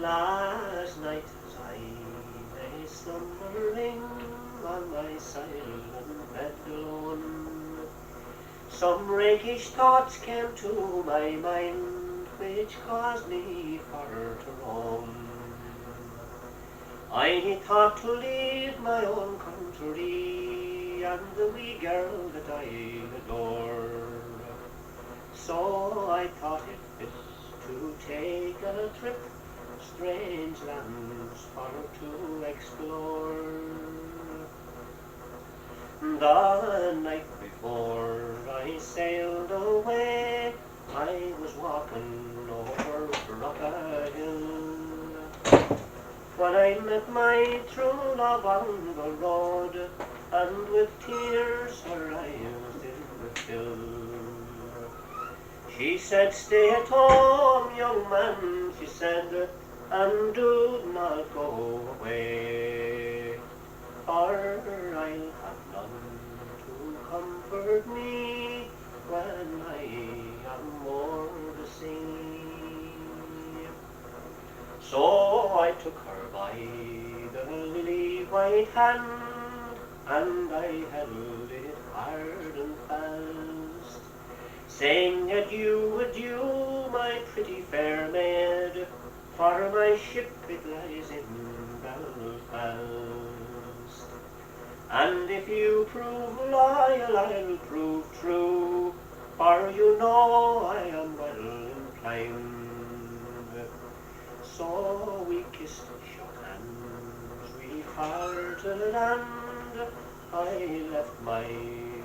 Last night as I lay slumbering on my silent bed alone, some rakish thoughts came to my mind, which caused me far to roam. I thought to leave my own country and the wee girl that I adored. So I thought it fit to take a trip, strange lands for to explore. The night before I sailed away, I was walking over Brockagh when I met my true love on the road, and with tears her eyes did fill. She said, "Stay at home, young man," she said, "and do not go away, for I'll have none to comfort me when I am o'er the sea." So I took her by the lily white hand, and I held it hard and fast, saying, "Adieu, adieu, my pretty fair maid, for my ship it lies in Belfast. And if you prove loyal, I'll prove true, for you know I am well inclined." So we kissed, shook hands, we parted, and I left my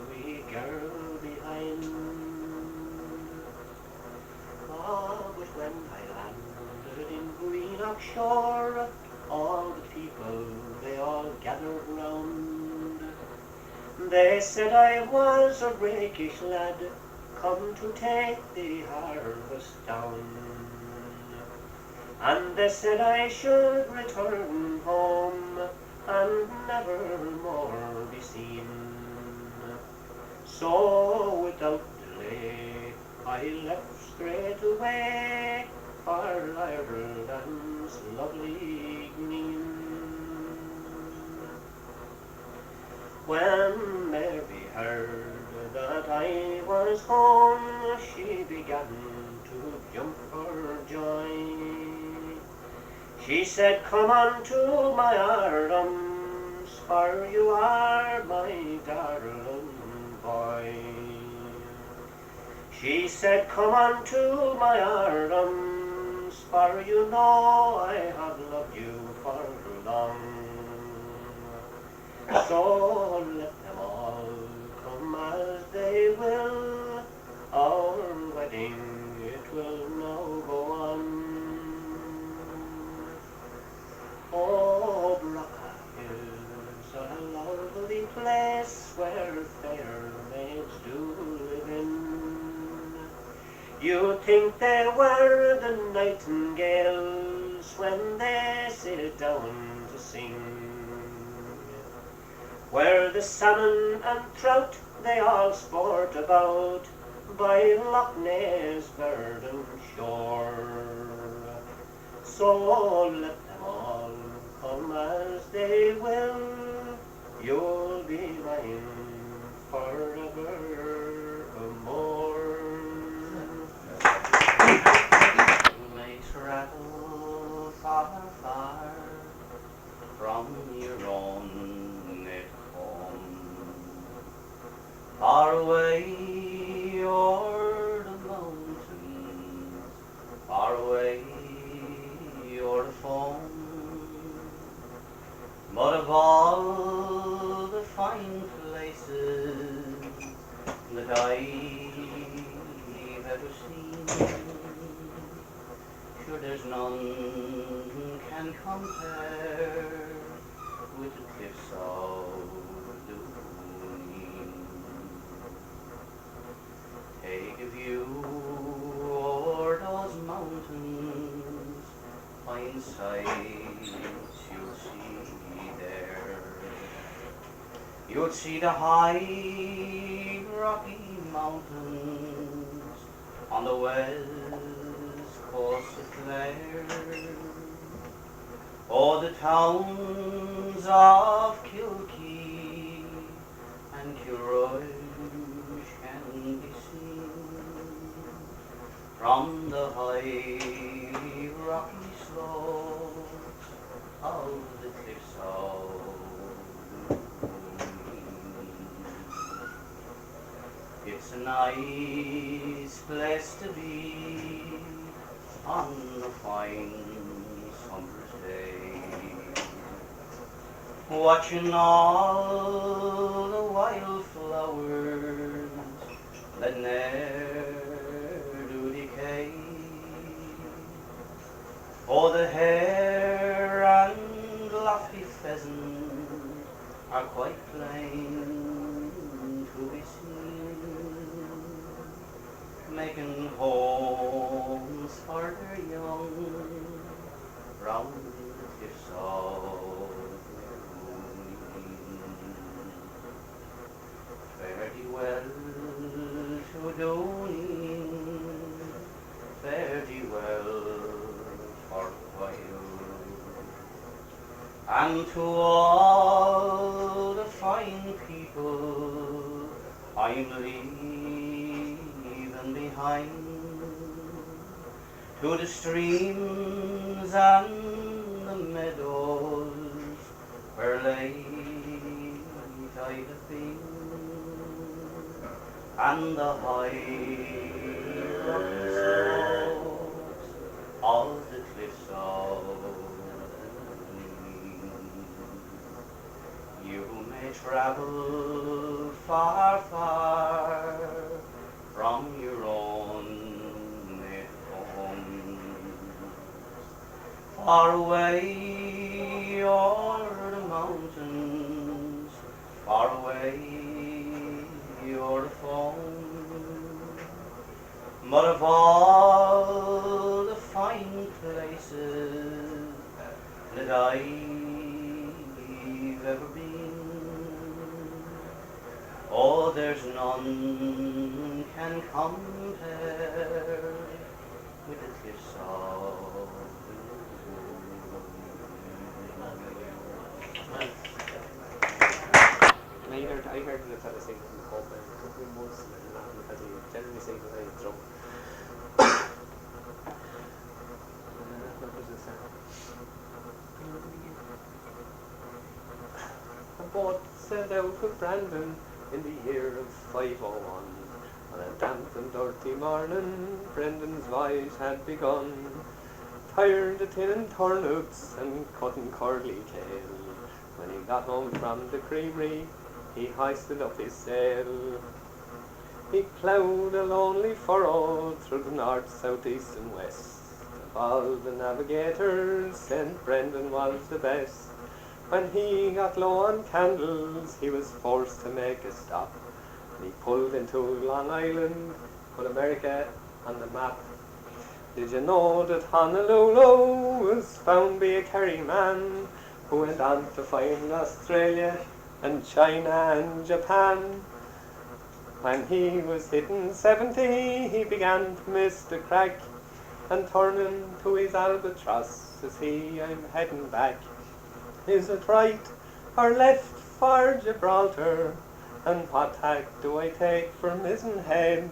wee girl behind. But when I landed in Greenock shore, all the people, they all gathered round. They said I was a rakish lad, come to take the harvest down. And they said I should return home and never more be seen. So without delay I left straight away for Ireland's lovely green. When Mary heard that I was home, she began to jump for joy. She said, "Come unto my arms, for you are my darling boy." She said, "Come unto my arms, for you know I have loved you for long." So let them all come as they will, our wedding it will now go on. Oh, Brockagh is a lovely place where fair maids do live in. You'd think they were the nightingales when they sit down to sing, where the salmon and trout they all sport about by Loch Ness verdant shore. So let them all come as they will, you'll be mine forevermore. You may travel far, far from your own native home, far away o'er the mountains, far away o'er the foam. But of all the fine places that I've ever seen, sure there's none can compare with the cliffs of Dooneen. Take a view o'er those mountains, fine sights you'll see there. You'll see the high Rocky Mountains on the west coast of Clár. Oh, the towns of Kilkee and Kilroy can be seen from the high rocky slopes of the cliffs of Dooneen. It's a nice place to be on the fine summer's day, watching all the wild flowers that ne'er do decay. Oh, the hare and lofty pheasant are quite plain to be seen, making homes for their young round the cliffs of Dooneen. Fare thee well to Dooneen, fare thee well for a while, and to all the fine people I'm leaving behind, to the streams and the meadows where late I have been, and the high rocky slopes of the cliffs of Dooneen. You may travel far, far from your own native home, far away o'er the mountains, far away o'er the foam, but of all the fine places that I've ever been, oh, there's none can compare with the cliffs of I heard the fella sing from the pub a couple of months and he generally sings when he's drunk. What was it saying? And both set out with Brandon in the year of 501. On a damp and dirty morning, Brendan's voyage had begun. Tired of tinning turnips and cutting curly kale, when he got home from the creamery, he hoisted up his sail. He ploughed a lonely furrow through the north, south, east and west. Of all the navigators, St. Brendan was the best. When he got low on candles, he was forced to make a stop. And he pulled into Long Island, put America on the map. Did you know that Honolulu was found by a Kerry man who went on to find Australia and China and Japan? When he was hitting 70, he began to miss the crack, and turning to his Albatros, says he, I'm heading back. Is it right or left for Gibraltar? And what tack do I take for Mizenhead?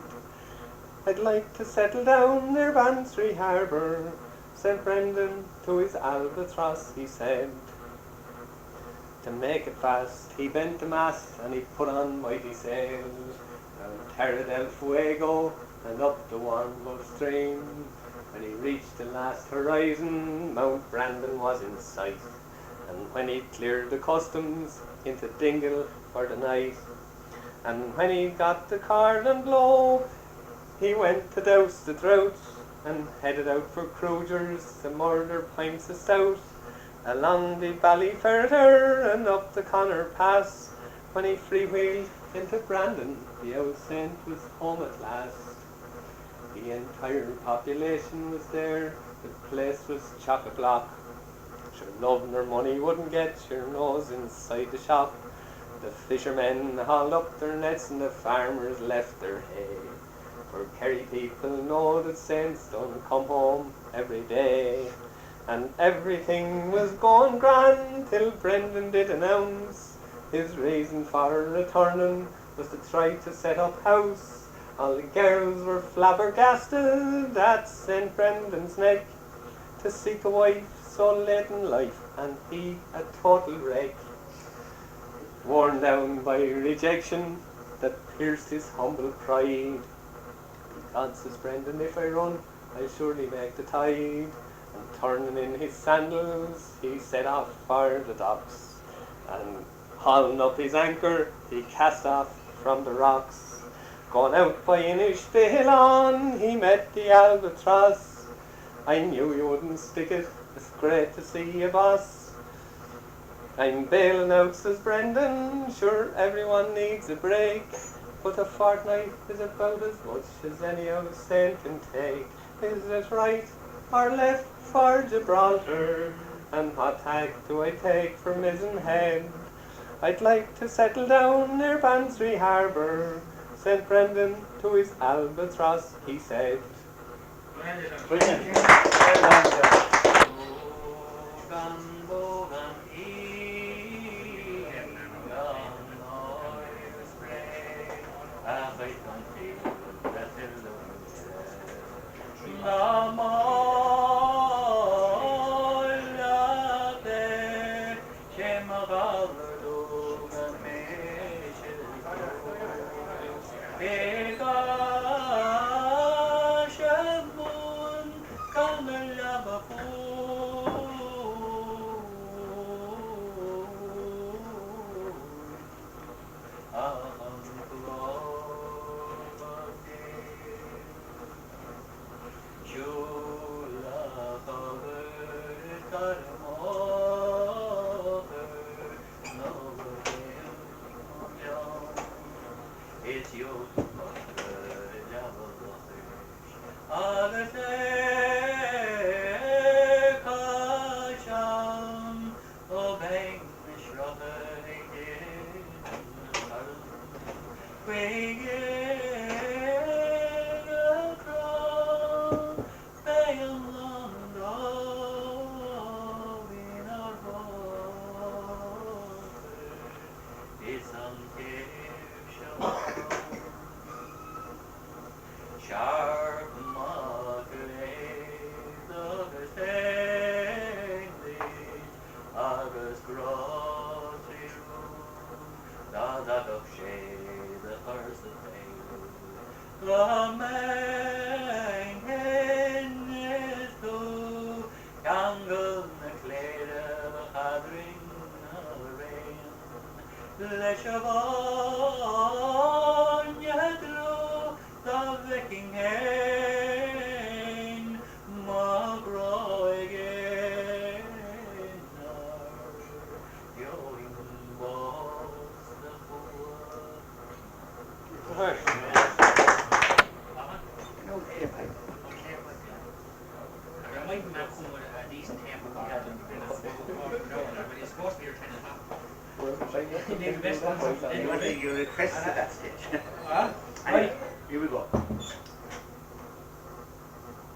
I'd like to settle down near Bantry Harbour, St. Brendan to his Albatros, he said. To make it fast, he bent the mast and he put on mighty sail, down Terra del Fuego and up the Warmwood stream. When he reached the last horizon, Mount Brandon was in sight, and when he cleared the customs into Dingle for the night, and when he got the Carlin Globe, he went to douse the drought and headed out for Cruisers to murder pints of stout. Along the Ballyferter and up the Connor Pass, when he freewheeled into Brandon, the old saint was home at last. The entire population was there, the place was chock-a-block. Sure, love nor money wouldn't get your nose inside the shop. The fishermen hauled up their nets and the farmers left their hay. For Kerry people know that saints don't come home every day. and everything was going grand till Brendan did announce his reason for returning was to try to set up house. All the girls were flabbergasted at St. Brendan's neck to seek a wife so late in life, and he a total wreck. Worn down by rejection that pierced his humble pride, God, says Brendan, if I run, I'll surely make the tide. And turning in his sandals, he set off for the docks, and hauling up his anchor, he cast off from the rocks. Going out by Ennis Déil on, he met the Albatros. I knew you wouldn't stick it, it's great to see you, boss. I'm bailing out, says Brendan, sure everyone needs a break, but a fortnight is about as much as any of Saint can take. Is it right or left for Gibraltar? And what tack do I take for Maidenhead? I'd like to settle down near Bantry Harbour. St. Brendan to his Albatros, he said. Brilliant. You requested that stage. Anyway, here we go.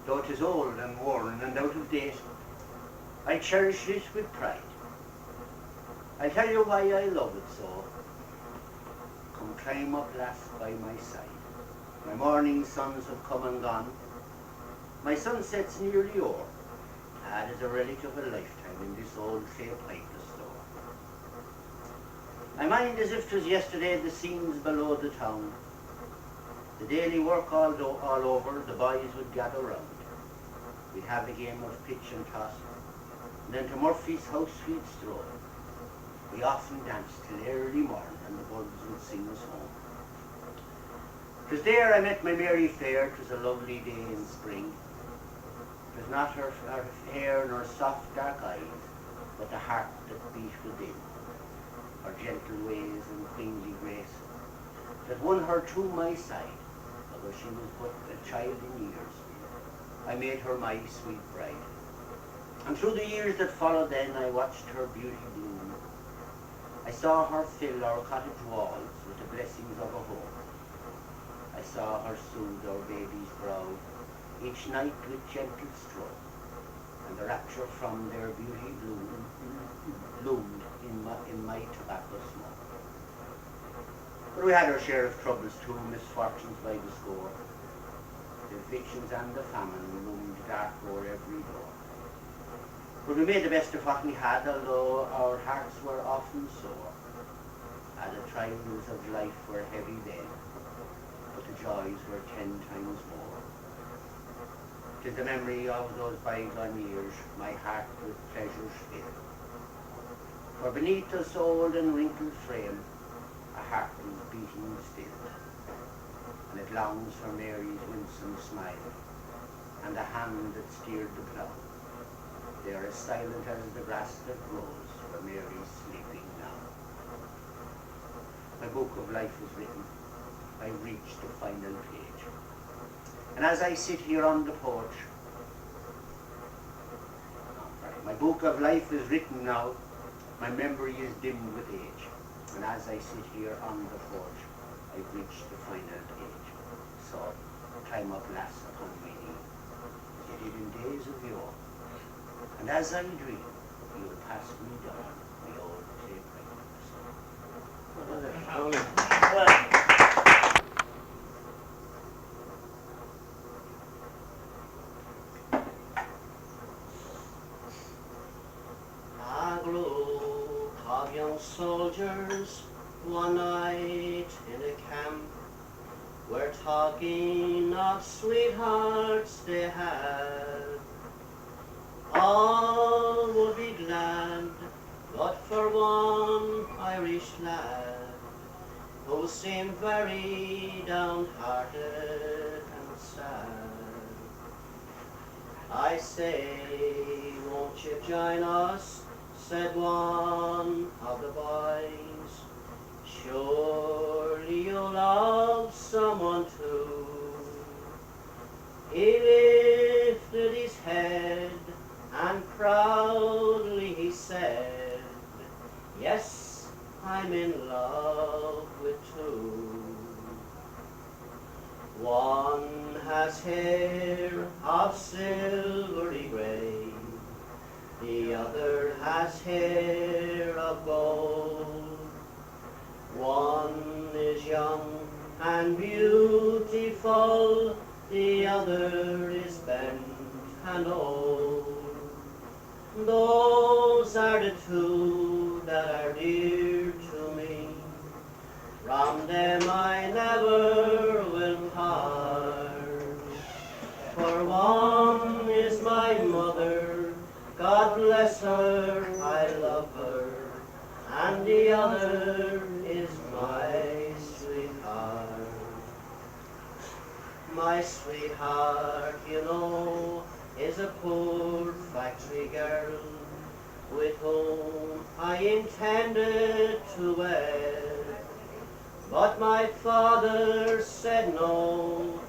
Though it is old and worn and out of date, I cherish it with pride. I'll tell you why I love it so. Come climb up, lass, by my side. My morning suns have come and gone. My sunset's nearly o'er. That is a relic of a lifetime in this old clay pipeless store. I mind as if 'twas yesterday the scenes below the town. The daily work all over, the boys would gather round. We'd have a game of pitch and toss, and then to Murphy's house we'd stroll. We often danced till early morn, and the birds would sing us home. 'Twas there I met my Mary fair, 'twas a lovely day in spring. 'Twas not her hair nor soft dark eyes, but the heart that beat within, her gentle ways and queenly grace, that won her to my side, although she was but a child in years. I made her my sweet bride. And through the years that followed then, I watched her beauty bloom. I saw her fill our cottage walls with the blessings of a home. I saw her soothe our baby's brow each night with gentle stroke, and the rapture from their beauty bloomed in my tobacco smoke. But we had our share of troubles too, misfortunes by the score. The evictions and the famine loomed dark o'er every door. But we made the best of what we had, although our hearts were often sore. And the trials of life were heavy then, but the joys were 10 times more. 'Tis the memory of those bygone years, my heart with pleasures filled. For beneath this old and wrinkled frame, a heart is beating still, and it longs for Mary's winsome smile, and the hand that steered the plough. They are as silent as the grass that grows, for Mary's sleeping now. My book of life is written, I reached the final page. And as I sit here on the porch, my book of life is written now, my memory is dimmed with age. And as I sit here on the porch, I've reached the final page. So climb up, lass, upon my knee, as you did in days of yore. And as I dream, you'll pass me down, my old tape records. Soldiers one night in a camp were talking of sweethearts they had. All would be glad, but for one Irish lad who seemed very downhearted and sad. I say, won't you join us? Said one of the boys, surely you love someone too. He lifted his head and proudly he said, yes, I'm in love with two. One has hair of silvery grey, the other has hair of gold. One is young and beautiful, the other is bent and old. Those are the two that are dear to me. From them I never will part. For one is my mother, God bless her, I love her, and the other is my sweetheart. My sweetheart, you know, is a poor factory girl with whom I intended to wed. But my father said no,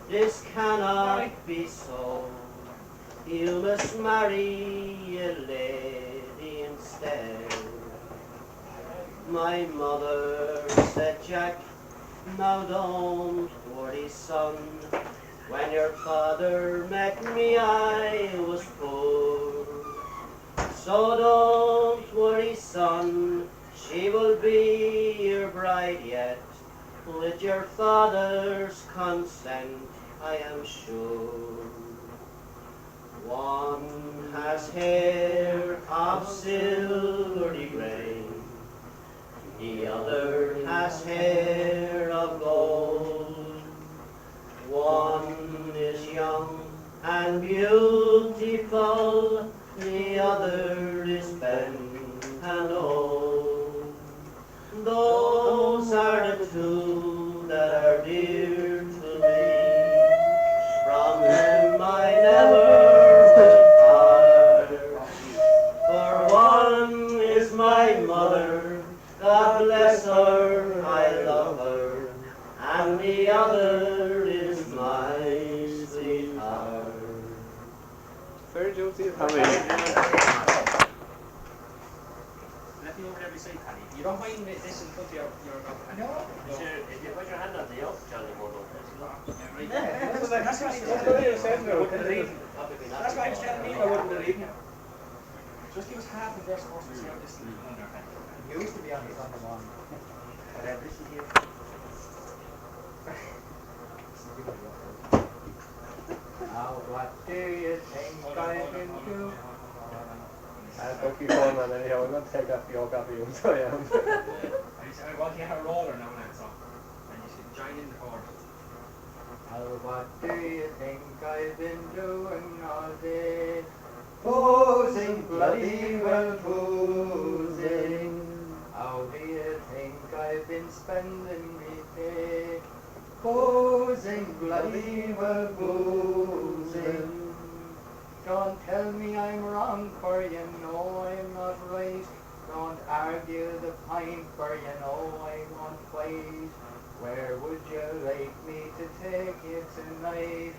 this cannot be so. You must marry a lady instead. My mother said, Jack, now don't worry, son. When your father met me, I was poor. So don't worry, son, she will be your bride yet. With your father's consent, I am sure. One has hair of silvery grey, the other has hair of gold. One is young and beautiful, the other is bent and old. Those are the two that are dear to me. From them I never my mother, God bless her, I love her, and the other is my sweetheart. Very Josie, me over every side, Paddy. You don't mind this and put your No. Sure, if you put your hand on the yoke, Johnny won't open it. That's what he was saying. I wouldn't believe him. That's why I was telling me I wouldn't believe him. Just give us half the verse first and see how this thing is under. You used to be on the one. Listen here. Now what do you think I can do? I'll go keep on, man. Anyhow, I'm going to take that yoke off you, so I am. I want you to have a roller now and then, so. And you should join in the chorus. Now what do you think I've been doing all day? Posing, bloody well posing. How do you think I've been spending me day? Posing, bloody well posing. Don't tell me I'm wrong, for you know I'm not right. Don't argue the point, for you know I won't fight. Where would you like me to take you tonight?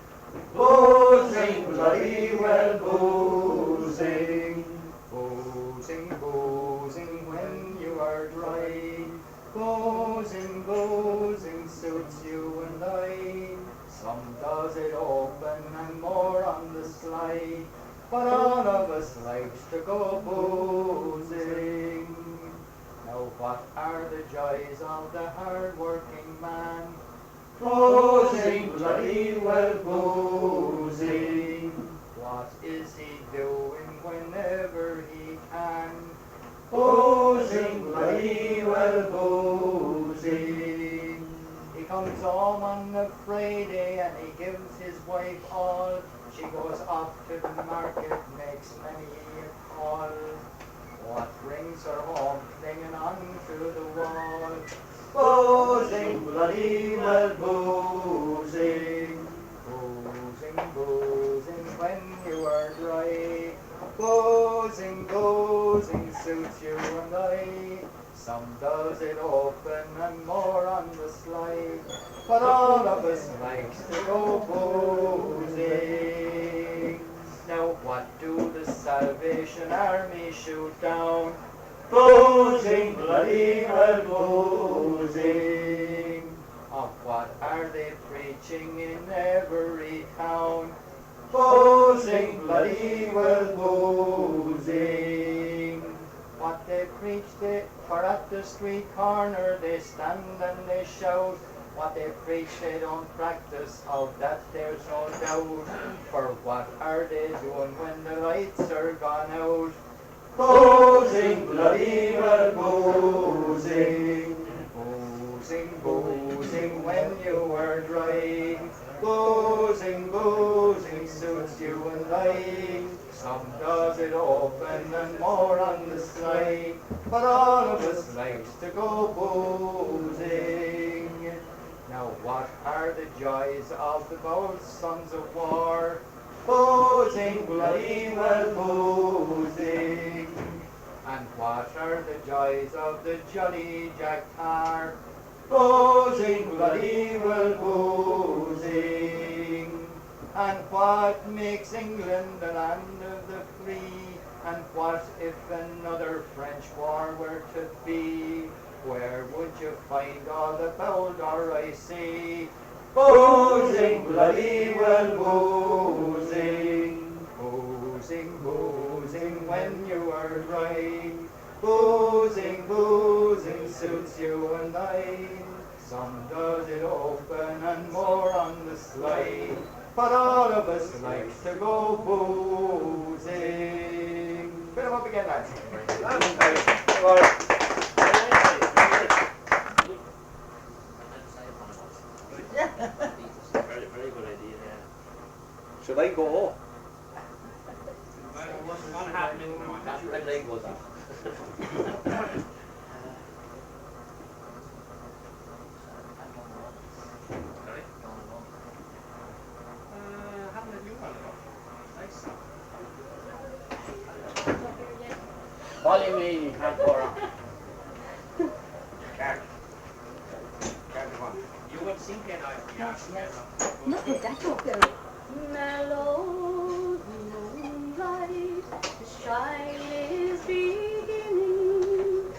Posing, bloody well posing. Posing, posing when you are dry. Posing, posing suits you and I. Some does it open and more on the slide, but all of us likes to go posing. Now what are the joys of the hard-working man? Posing, bloody well posing. What is he doing whenever he can? Posing, bloody well posing. He comes home on a Friday and he gives his wife all. She goes off to the market, makes many a call. What brings her home, clinging on to the wall? Posing, bloody well posing. Posing, posing when you are dry. Posing, posing suits you and I. Some does it open and more on the slide, but all of us likes to go posing. Now what do the Salvation Army shoot down? Posing, bloody well posing. Of what are they preaching in every town? Posing, bloody well posing. What they preach, for at the street corner they stand and they shout. What they preach they don't practice, of that there's no doubt. For what are they doing when the lights are gone out? Posing, bloody well posing. Posing, posing when you are dry. Posing, posing suits you and I. Some does it open and more on the slide, but all of us likes to go posing. Now what are the joys of the bold sons of war? Posing, bloody well posing. And what are the joys of the jolly Jack Tar? Posing, bloody well posing. And what makes England the land of the free? And what if another French war were to be? Where would you find all the Baldor I see? Posing, bloody well posing. Posing, posing when you are dry. Posing, posing suits you and I. Some does it open and more on the slide, but all of us likes to go posing. Put them up again, lads. Very, very good idea, yeah. Should I go? Well, what's going to happen now? That red light goes off. Sorry? Haven't had you one of them. Nice. Follow me, you can't go wrong. Card. Card one. You would sing it out. Look at that joker. Mellow moonlight, the shine is beginning.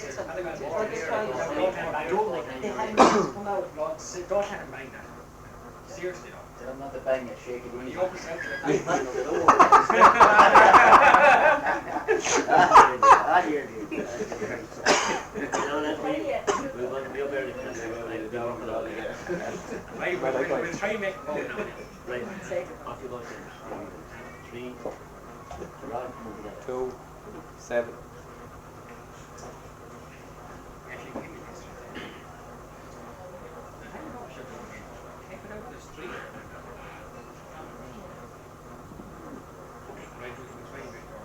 They hadn't come out. Don't have in mind that. Seriously, no. I'm not the bang it, shake it When easy. you open it, I hear you. We want to be up early. we'll try and make it go now. Right, off you go, Tim. 3, around, come over there. 2, 7. Actually, give me this. I don't know what you're doing. Take it out of the street. Right, we can try and make it go.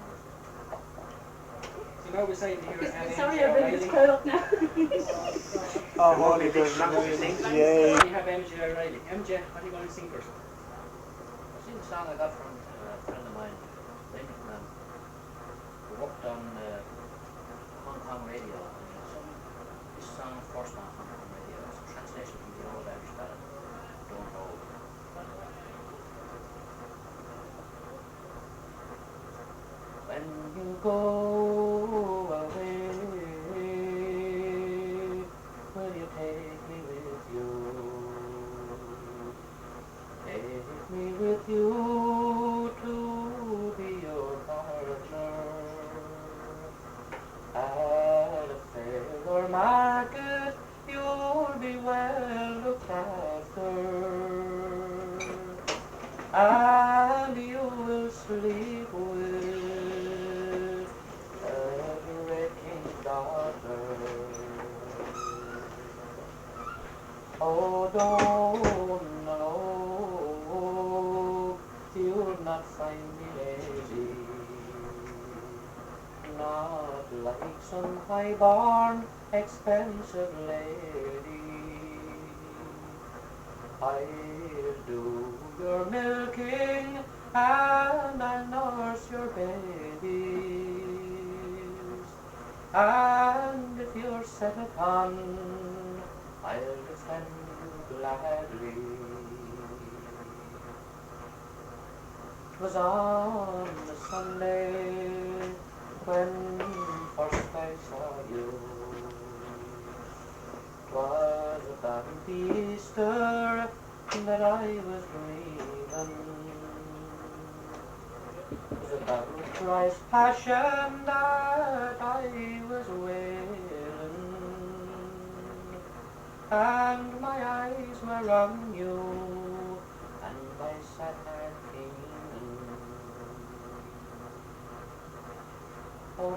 So now we're saying here, Sorry, I've been this crowd up now. Oh, holy good. you have MJ O'Reilly. MJ, what are you going to sing first? I've seen the song I got from a friend of mine, Murrintown, who worked on Hong Kong radio. And this song first on Hong Kong radio. It's a translation from the old Irish ballad, Dónall. When you go away, will you take me with you? Take me with you to be your partner at a fair or market. You'll be well looked after, and you will sleep with a great king's daughter. Oh, Dónall, you'll not find me lazy, not like some high-born, expensive lady. I'll do your milking and I'll nurse your babies, and if you're set upon, I'll defend you gladly. 'Twas on the Sunday when first I saw you. 'Twas about Easter that I was grieving. 'Twas about Christ's passion that I was wailing, and my eyes were on you, and my sad heart feeling. Oh,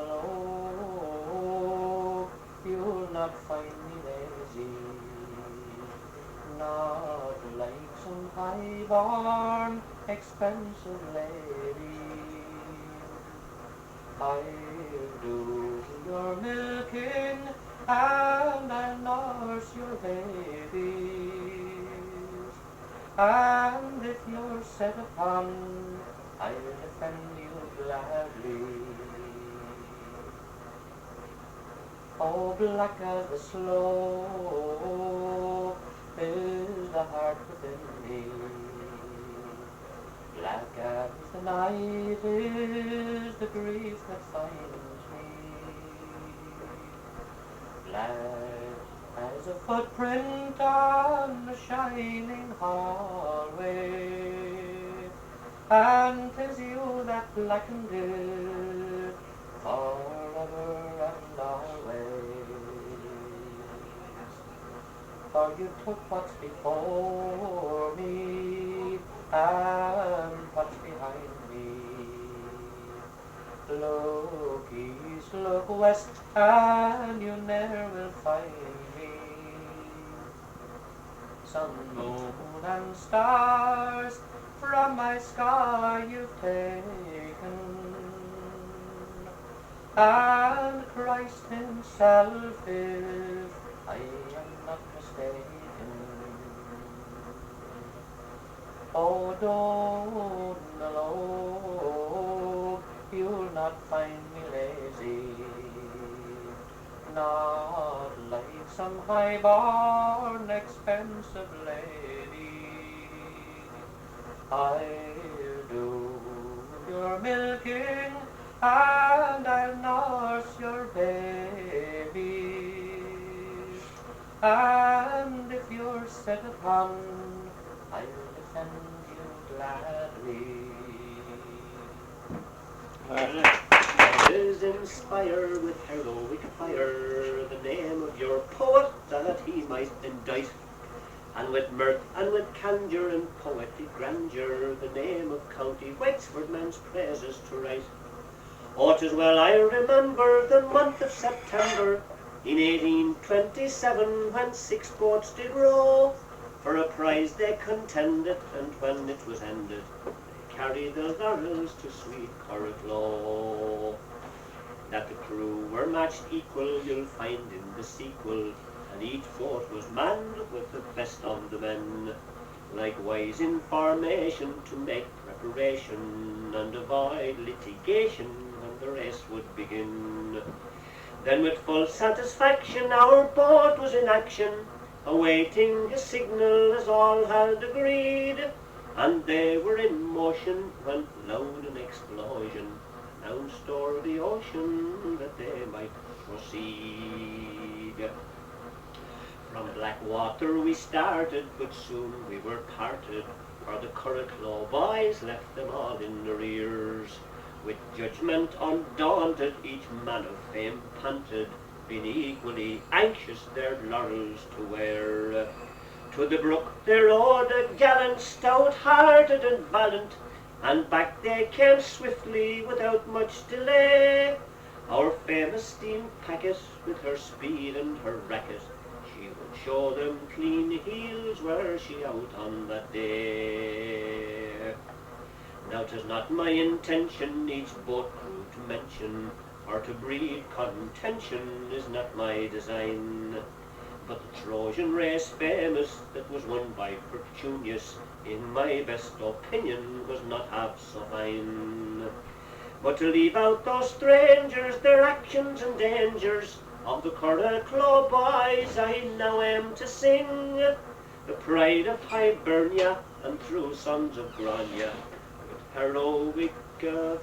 Dónall, you'll not find me lazy, not like some high-born, expensive lady. I'll do your milking and I'll nurse your babies, and if you're set upon, I'll defend you gladly. Oh, black as the sloe is the heart within me, black as the night is the grief that finds me, black as a footprint on the shining hallway, and 'tis you that blackened it forever and always. For you took what's before me and what's behind me. Look east, look west, and you ne'er will find me. Sun, moon, and stars from my sky you've taken, and Christ himself, if I am not mistaken. Oh, Donnell, oh, you'll not find me lazy, not like some high-born, expensive lady. I'll do your milking and I'll nurse your baby. And if you're set upon, I'll defend you gladly. Is inspire with heroic fire the name of your poet that he might indict, and with mirth and with candour and poetic grandeur the name of County Wexford men's praises to write. Oh, 'tis well I remember the month of September in 1827 when 6 boats did row, for a prize they contended, and when it was ended they carried the laurels to sweet Curracloe. That the crew were matched equal you'll find in the sequel, and each boat was manned with the best of the men. Likewise in formation to make preparation and avoid litigation when the race would begin. Then with full satisfaction our boat was in action, awaiting a signal as all had agreed, and they were in motion when loud an explosion announced o'er the ocean that they might proceed. From Blackwater we started, but soon we were parted, for the Curracloe boys left them all in their ears. With judgment undaunted, each man of fame panted, being equally anxious their laurels to wear. To the brook they rode a gallant, stout-hearted and valiant, and back they came swiftly without much delay. Our famous steam packet, with her speed and her racket, she would show them clean heels were she out on that day. Now 'tis not my intention each boat crew to mention, or to breed contention is not my design. But the Trojan race famous that was won by Fortunius, in my best opinion was not half so fine. But to leave out those strangers, their actions and dangers, of the Curracloe boys I now aim to sing. The pride of Hibernia and true sons of Grania, with heroic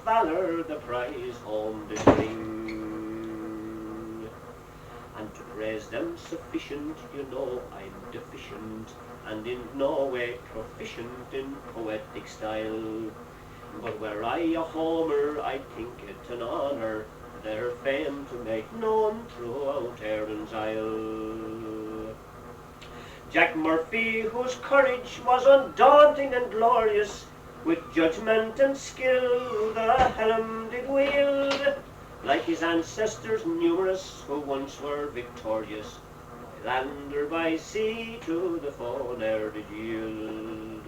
valour the prize home did bring. And to praise them sufficient, you know I'm deficient, and in no way proficient in poetic style. But were I a Homer, I think it an honour their fame to make known throughout Erin's Isle. Jack Murphy, whose courage was undaunting and glorious, with judgment and skill the helm did wield, like his ancestors numerous who once were victorious, by land or by sea to the foe ne'er did yield.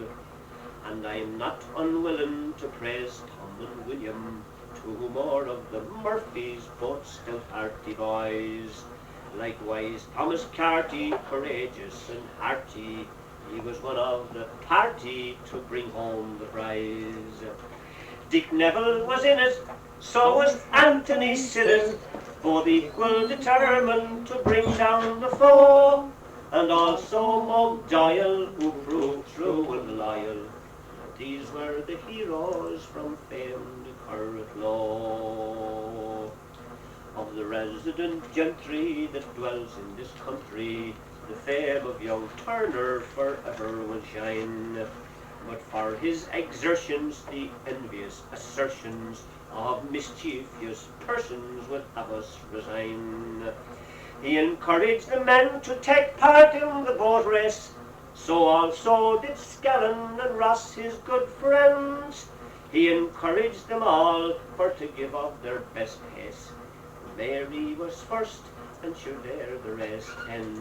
And I'm not unwilling to praise Tom and William, two more of the Murphys, both stout-hearty boys. Likewise Thomas Carty, courageous and hearty, he was one of the party to bring home the prize. Dick Neville was in it, so was Anthony Sinnott, both equal determined to bring down the foe, and also Mog Doyle, who proved true and loyal. These were the heroes from famed Curracloe. Of the resident gentry that dwells in this country, the fame of young Turner forever will shine. But for his exertions, the envious assertions of mischievous persons would have us resign. He encouraged the men to take part in the boat race, so also did Scallon and Ross, his good friends. He encouraged them all for to give of their best pace. Mary was first, and sure there the rest end.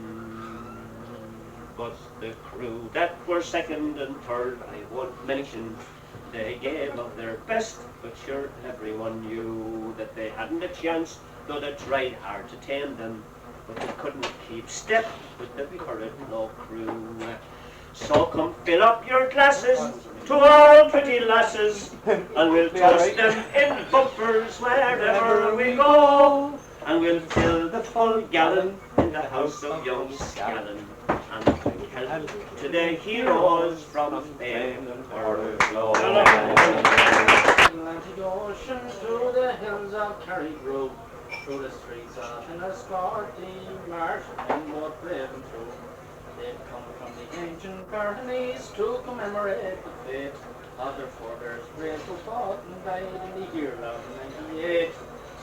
But the crew that were second and third I won't mention. They gave of their best, but sure everyone knew that they hadn't a chance, though they tried hard to tame them, but they couldn't keep step with the Curracloe crew. So come fill up your glasses to all pretty lasses, and we'll toast them in bumpers wherever we go, and we'll fill the full gallon in the house of young Shannon, and bring health to the heroes from fame and Curracloe. Atlantic Ocean to the hills of Curracloe, through the streets of Enniscorthy, march and both brave and true. They'd come from the ancient Pyrenees to commemorate the fate of their forebears brave who fought and died in the year of 98.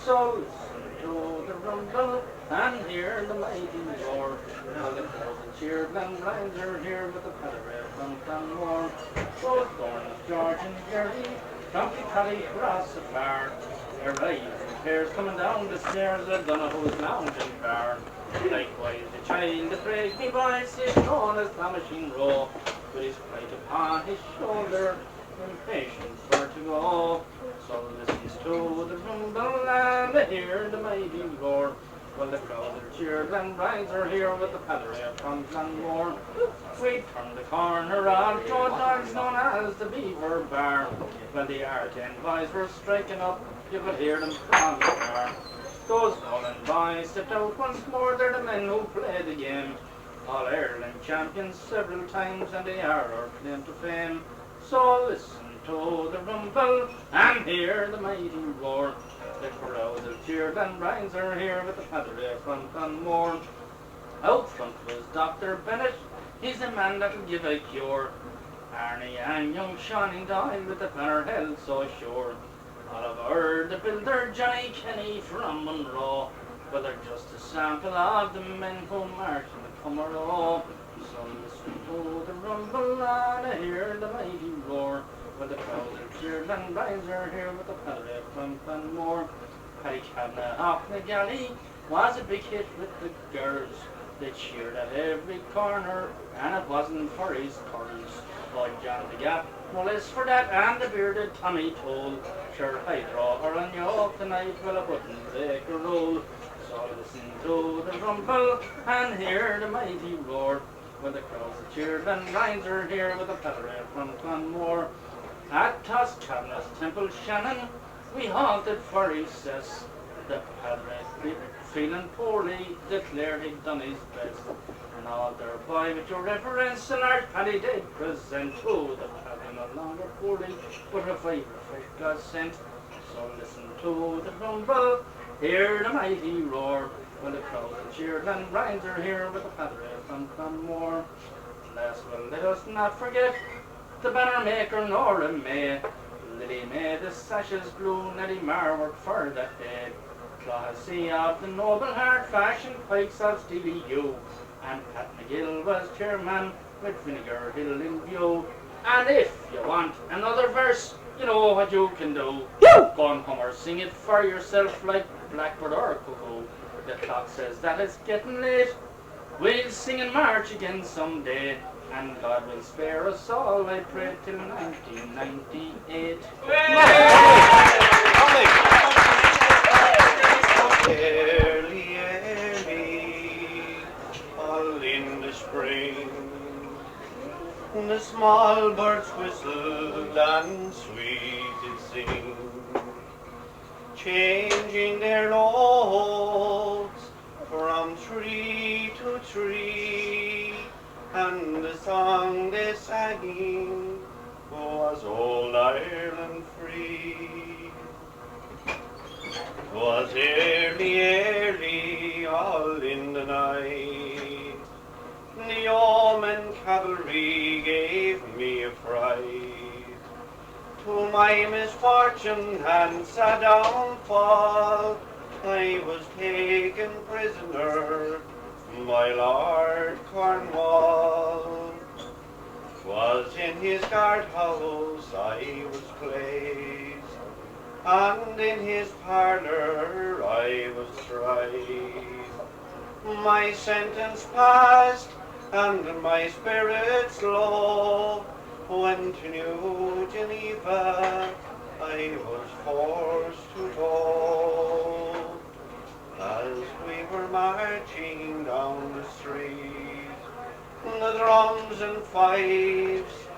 So listen to the rumble and hear the mighty roar, while the crowds and cheered and blinds are here with the Padre from Clonmore. Both born of George and Gary, from Paddy across the far, their rise and pairs coming down the stairs of Donnell's mountain car. Likewise the child that praised me voice is known as the machine row, with his plate upon his shoulder, impatient for to go. So listens to the rumble and hear the mighty roar, while the crowd are cheered and brides are here with the Padre from Clonmore. We turn the corner of Dónall, known as the Beaver Bar. When the Arden boys were striking up, you could hear them from the car. Those Doyle boys stepped out once more, they're the men who play the game. All Ireland champions several times, and they are our claim to fame. So listen to the rumble and hear the mighty roar. The crowds have cheered and brides are here with the Padre from Clonmore. Out front was Dr. Bennett, he's the man that'll give a cure. Arnie and young Shanagolden with the banner held so sure. Oliver the builder, Johnny Kenny from Monroe, but they're just a sample of the men who march in the Clonmore. So listen to the rumble and hear the mighty roar, while the crowds are cheered and brides are here with the Padre from Clonmore. Paddy off the galley was a big hit with the girls. They cheered at every corner, and it wasn't for his curls. But John the Gap, no less for that, and the bearded Tommy told, sure I'd draw her on you up tonight, well I wouldn't break a rule. So listen to the rumble and hear the mighty roar, when the crowds are cheered and brides are here with the Padre from Clonmore. At Toscana's temple Shannon, we halted for recess. The Padre, feeling poorly, declared he'd done his best. And all their boy with your reverence, and our Paddy did present to the Paddy no longer poorly, but a favour fate God sent. So listen to the rumble, hear the mighty roar, when the crowds are cheered and brides are here with the Padre from Clonmore. Last, well, let us not forget the banner maker Nora May, Lily May, the sashes blue, Nelly Mar worked for that day. Classy of the noble heart, fashion pikes of Stevie Hugh, and Pat McGill was chairman with Vinegar Hill in view. And if you want another verse, you know what you can do. Go and come or sing it for yourself like Blackbird or Cuckoo. The clock says that it's getting late. We'll sing and march again someday, and God will spare us all, I pray, till 1998. Early, early, all in the spring, the small birds whistled and sweet did sing, changing their notes from tree to tree, and the song they sang was Old Ireland Free. 'Twas early, early, all in the night, the yeoman cavalry gave me a fright. To my misfortune and sad downfall, I was taken prisoner by Lord Cornwall. 'Twas in his guardhouse I was placed, and in his parlour I was tried. My sentence passed, and my spirits low, when to New Geneva I was forced to go. As we were marching down the street, the drums and fifes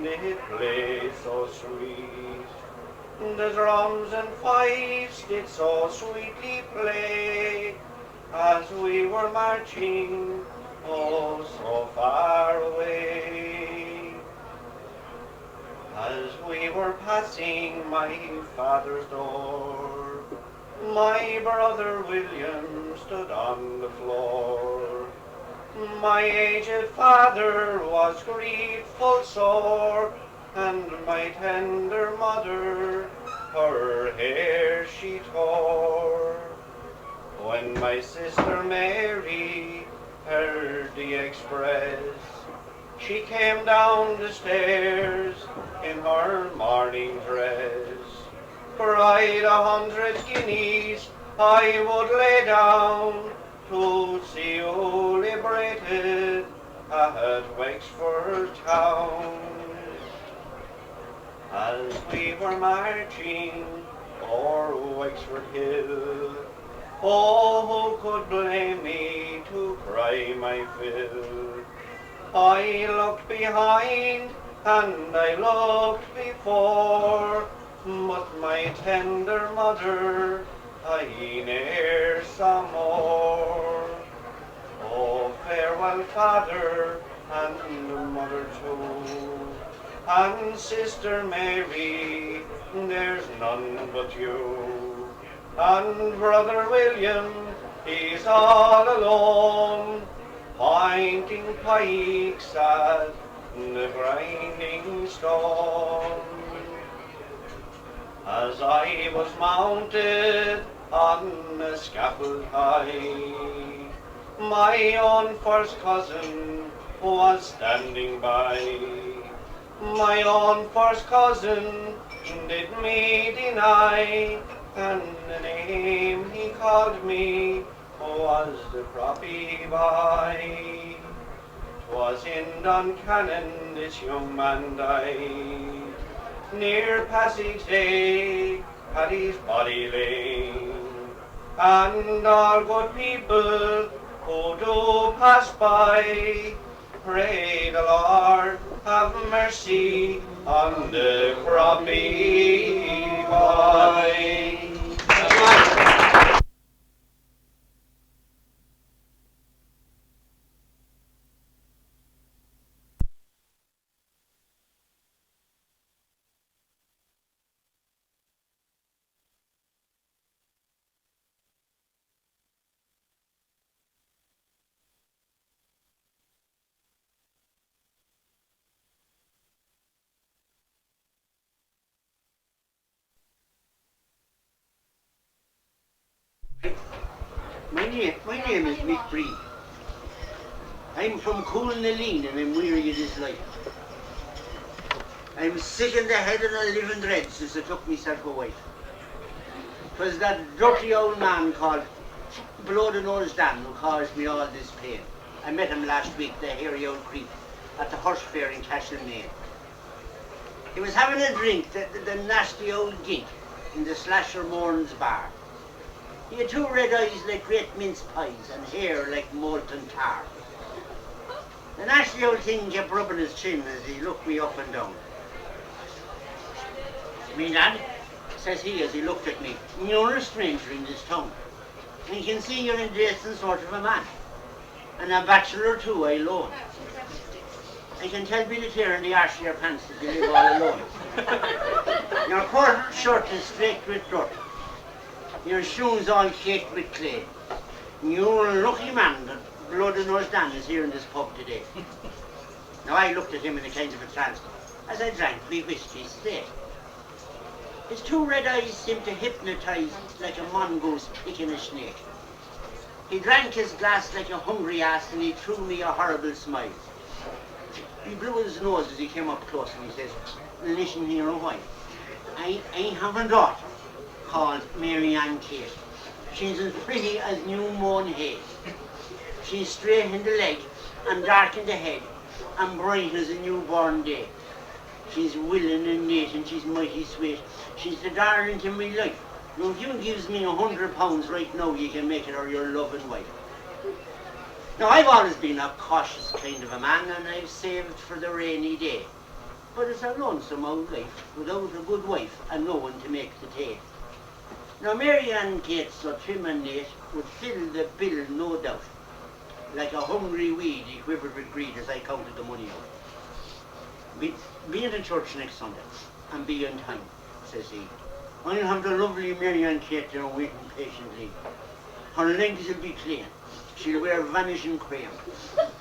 did play so sweet. The drums and fifes did so sweetly play, as we were marching, oh, so far away. As we were passing my father's door, my brother William stood on the floor. My aged father was grieful sore, and my tender mother her hair she tore. When my sister Mary heard the express, she came down the stairs in her morning dress. For I'd 100 guineas I would lay down to see you liberated at Wexford town. As we were marching o'er Wexford hill, oh, who could blame me to cry my fill? I looked behind and I looked before, but my tender mother I ne'er saw more. Oh, farewell, father, and mother too, and sister Mary, there's none but you. And brother William, he's all alone, pointing pikes at the grinding stone. As I was mounted on the scaffold high, my own first cousin was standing by. My own first cousin did me deny, and the name he called me was the Croppy boy. 'Twas in Duncannon this young man died, near Passage Day, Paddy's body lay. And all good people who do pass by, pray the Lord have mercy on the Croppy boy. My name is Brae. I'm from Donnelly and I'm weary of this life. I'm sick in the head and I live in dread since I took myself away. 'Twas that dirty old man called Blood-and-Nose Dan who caused me all this pain. I met him last week, the hairy old creep, at the horse fair in Castlemaine. He was having a drink, the nasty old gink, in the Slasher Mourns bar. He had two red eyes like great mince pies and hair like molten tar. The nasty old thing kept rubbing his chin as he looked me up and down. "Me lad," says he as he looked at me, "you're a stranger in this town. I can see you're a decent sort of a man. And a bachelor too, I loan. I can tell by the tear in the arse of your pants that you live all alone. Your quarter shirt is streaked with dirt. Your shoes all caked with clay. You're a lucky man that Blood-and-Nose Dan is here in this pub today." Now I looked at him in a kind of a trance as I drank me whiskey straight. His two red eyes seemed to hypnotize like a mongoose picking a snake. He drank his glass like a hungry ass and he threw me a horrible smile. He blew his nose as he came up close and he says, "Listen here a while. I have a daughter called Mary Ann Kate. She's as pretty as new mown hay. She's straight in the leg and dark in the head and bright as a newborn day. She's willing and neat and she's mighty sweet. She's the darling to me life. Now if you gives me £100 right now, you can make it her your loving wife." Now I've always been a cautious kind of a man and I've saved for the rainy day. But it's a lonesome old life without a good wife and no one to make the tea. Now Mary Ann Kate, so trim and neat, would fill the bill no doubt. Like a hungry weed he quivered with greed as I counted the money out. Be in the church next Sunday and be on time, says he. I'll have the lovely Mary and Kate there waiting patiently. Her legs will be clean. She'll wear vanishing cream.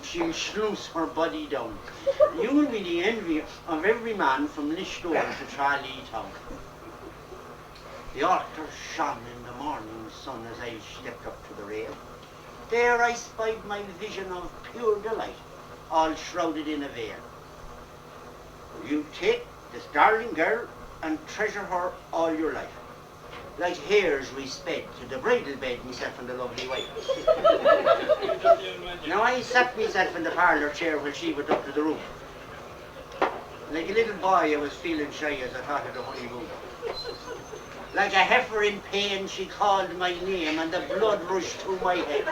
She'll sluice her body down. You will be the envy of every man from Lishdore to Charlie Town. The altar shone in the morning sun as I stepped up to the rail. There I spied my vision of pure delight, all shrouded in a veil. You take this darling girl and treasure her all your life. Like hares we sped to the bridal bed, myself and the lovely wife. Now I sat myself in the parlour chair while she went up to the room. Like a little boy I was feeling shy as I thought of the honeymoon. Like a heifer in pain she called my name and the blood rushed through my head.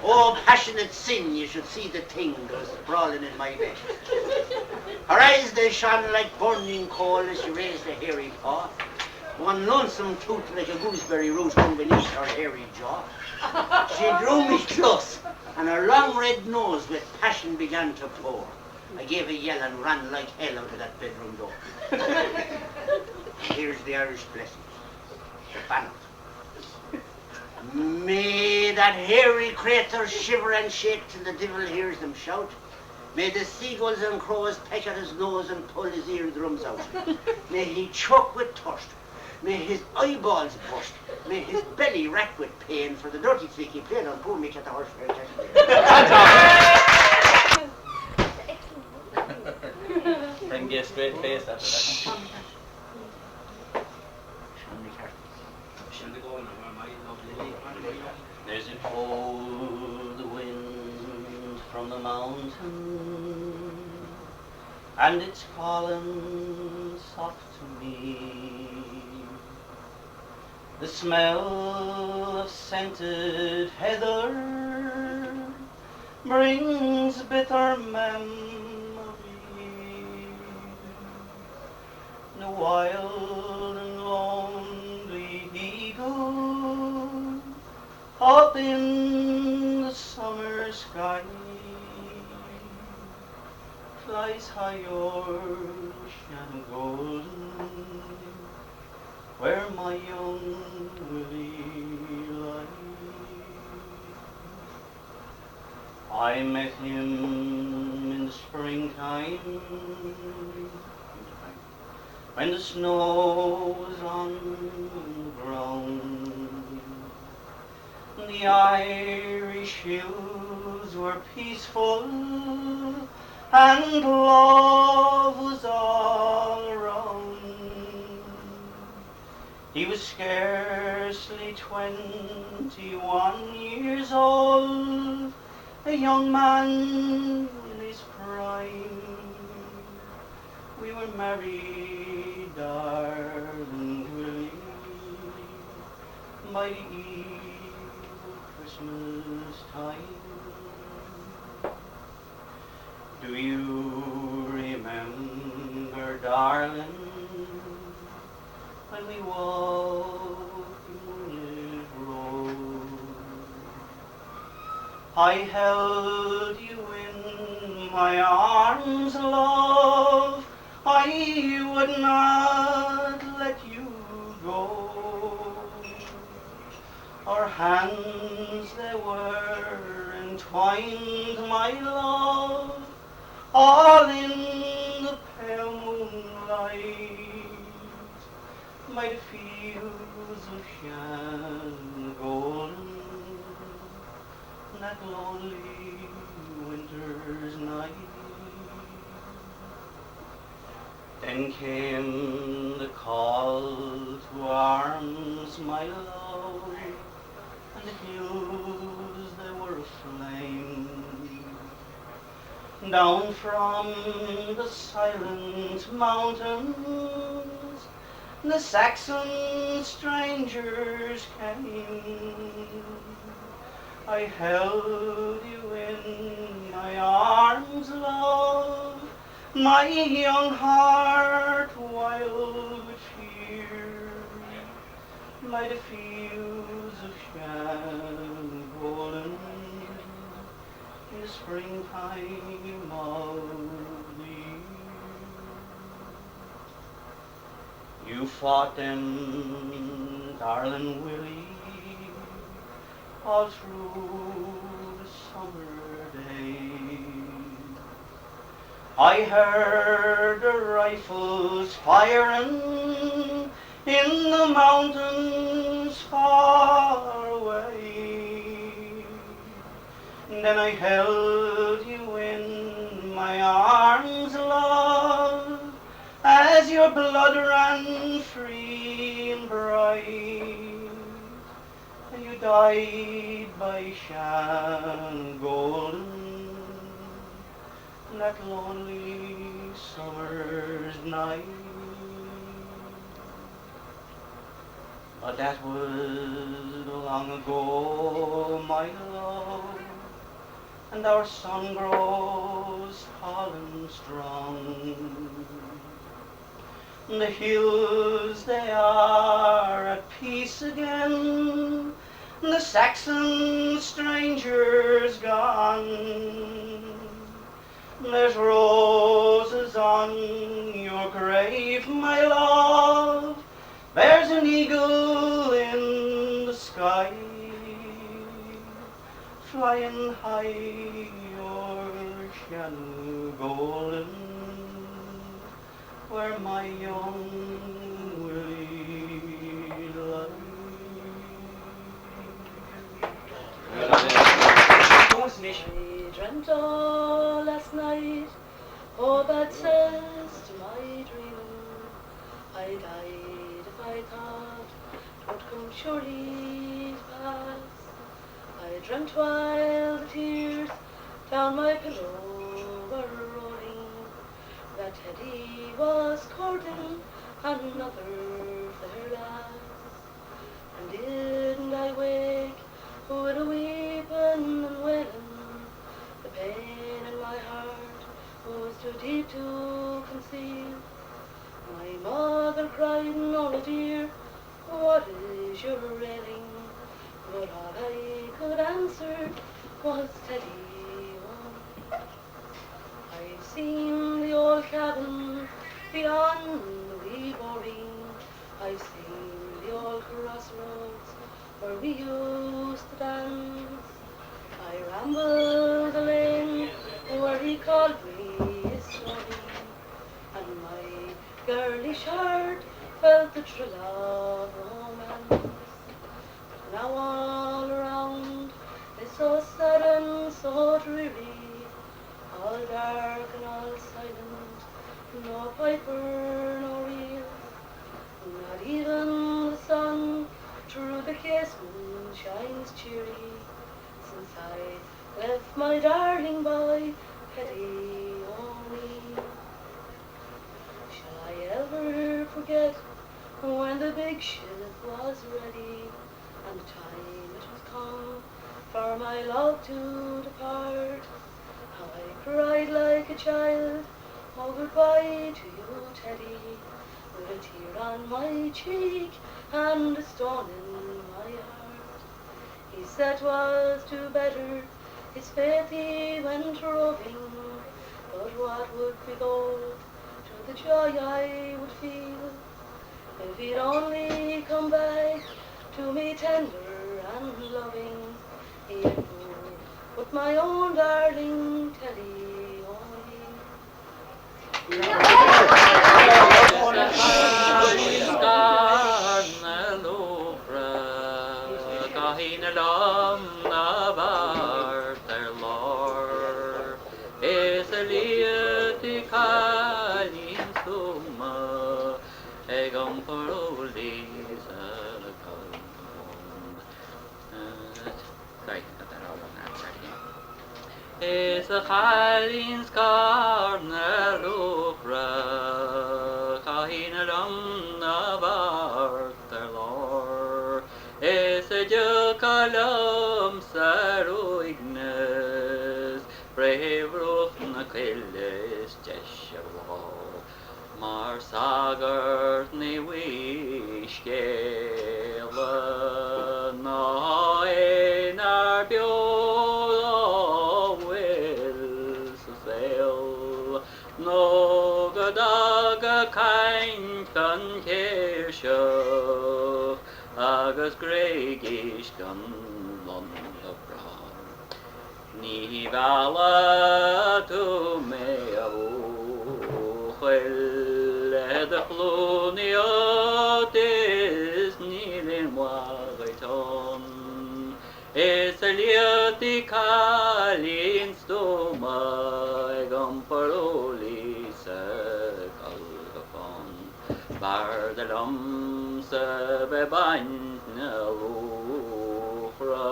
Oh, passionate sin, you should see the thing that was sprawling in my bed. Her eyes they shone like burning coal as she raised a hairy paw. One lonesome tooth like a gooseberry root hung beneath her hairy jaw. She drew me close and her long red nose with passion began to pour. I gave a yell and ran like hell out of that bedroom door. Here's the Irish blessings, the banners. May that hairy crater shiver and shake till the devil hears them shout. May the seagulls and crows peck at his nose and pull his eardrums out. May he choke with thirst. May his eyeballs burst. May his belly rack with pain for the dirty trick he played on poor Mick at the horse fair. Then get straight faced after that. There's a cold wind from the mountain, and it's calling soft to me. The smell of scented heather brings bitter memory. The wild and lonely eagle up in the summer sky flies high o'er Shanagolden, where my young Willie lies. I met him in the springtime, when the snow was on the ground. The Irish hills were peaceful and love was all around. He was scarcely 21 years old, a young man in his prime. We were married, darling Willie, by the eve of Christmas time. Do you remember, darling, when we walked the moonlit road? I held you in my arms, love. I would not let you go. Our hands, they were entwined, my love, all in the pale moonlight, by the fields of Shanagolden, that lonely winter's night. Then came the call to arms, my love, and the hills, they were aflame. Down from the silent mountains, the Saxon strangers came. I held you in my arms, love, my young heart wild with fear, by the fields of Shanagolden, in the springtime of the year. fought them, darling Willie, all through the summer days. I heard the rifles firing in the mountains far away. Then I held you in my arms, love, as your blood ran free and bright, and you died by Shanagolden that lonely summer's night. But that was long ago, my love, and our sun grows tall and strong. The hills, they are at peace again, the Saxon strangers gone. There's roses on your grave, my love, there's an eagle in the sky, flying high o'er Shanagolden, where my young Willie lies. I dreamt all last night, oh, but says to my dreaming, I died if I thought 'twould come surely to pass. I dreamt while the tears down my pillow were rolling, that Paddy was courting another fair lass. And didn't I wake with a weeping and wailing? The pain in my heart was too deep to conceal. My mother cried, "No, dear, what is your railing?" But all I could answer was, "Teddy, oh." I've seen the old cabin beyond the wee boring. I've seen the old crossroads where we used to dance. I rambled the lane where he called me his sonny, and my girlish heart felt the thrill of romance. But now all around is so sad and so dreary, all dark and all silent, no piper, no reel, not even the sun through the casement shines cheery, since I left my darling boy, Paddy only. Shall I ever forget when the big ship was ready, and the time it was come for my love to depart? How I cried like a child, oh, goodbye to you, Teddy, with a tear on my cheek and a stone in my heart. He said 'twas too better his faith he went roving, but what would be gold to the joy I would feel if he'd only come back to me tender and loving? He had no but my own darling Teddy only. Is a Chalín's Carna Luachra, Cahina Dom Navar, their Lord. Is a Jokalum Saruignes, brave Ruth Nakillis, Jeshaw, Marsagart ne Wishkela, no in our no gadaga kain kan keir agus greigish gan Lond of Brown. Ní bhela tú mé a bhúchail de chlúni is nílin wagaiton. Is a liati calin stoma gam paroli sa galgafon. Bar de lum sa bebain na Luachra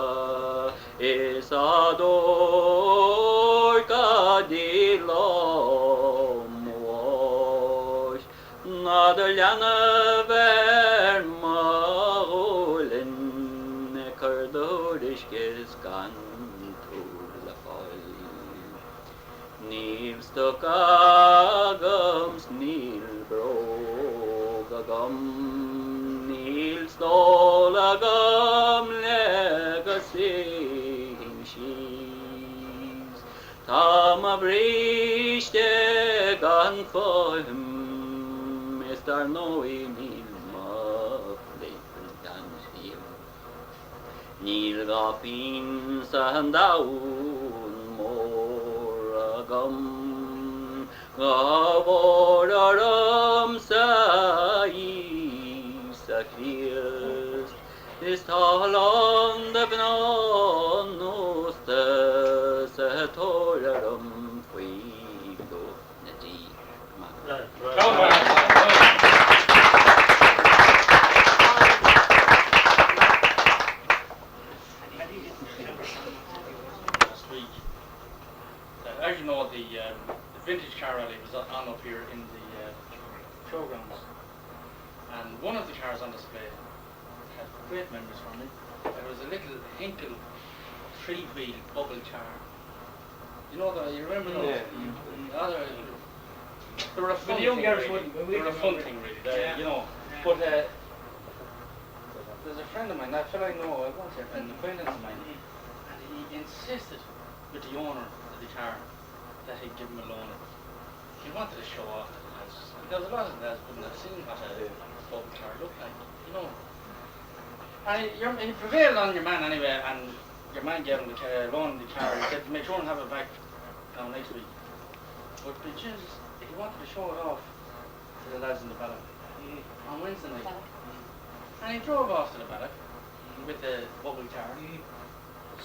is a dor gadi lom wash. Na de lana ver maulin Cardorish gan to la fall. Neil stuck agams, Neil broke agam, Neil stole agam, legacy she's. Tom a breach de gan for him, Mr. Noe Neil Níl gapín sa daun mór agam, gabor aram sa isa Christ, is talan de bnan osta sa toraram fuigo na di. As you know, the vintage car rally was on up here in the showgrounds, and one of the cars on display had great memories for me. It was a little Hinkle 3-wheel bubble car. You know that? You remember those? Yeah. They were a fun thing, really. They were a fun thing, really. You know, but there's a friend of mine, that fellow I know, I won't say a friend, an acquaintance of mine, and he insisted with the owner of the car that he'd give him a loan. He wanted to show off to the lads. There was a lot of lads wouldn't have seen what a bubble car looked like, you know. And he prevailed on your man anyway, and your man gave him the loan the car. He said, make sure and have it back down next week. But Jesus, he wanted to show it off to the lads in the Ballach on Wednesday night. And he drove off to the Ballach with the bubble car.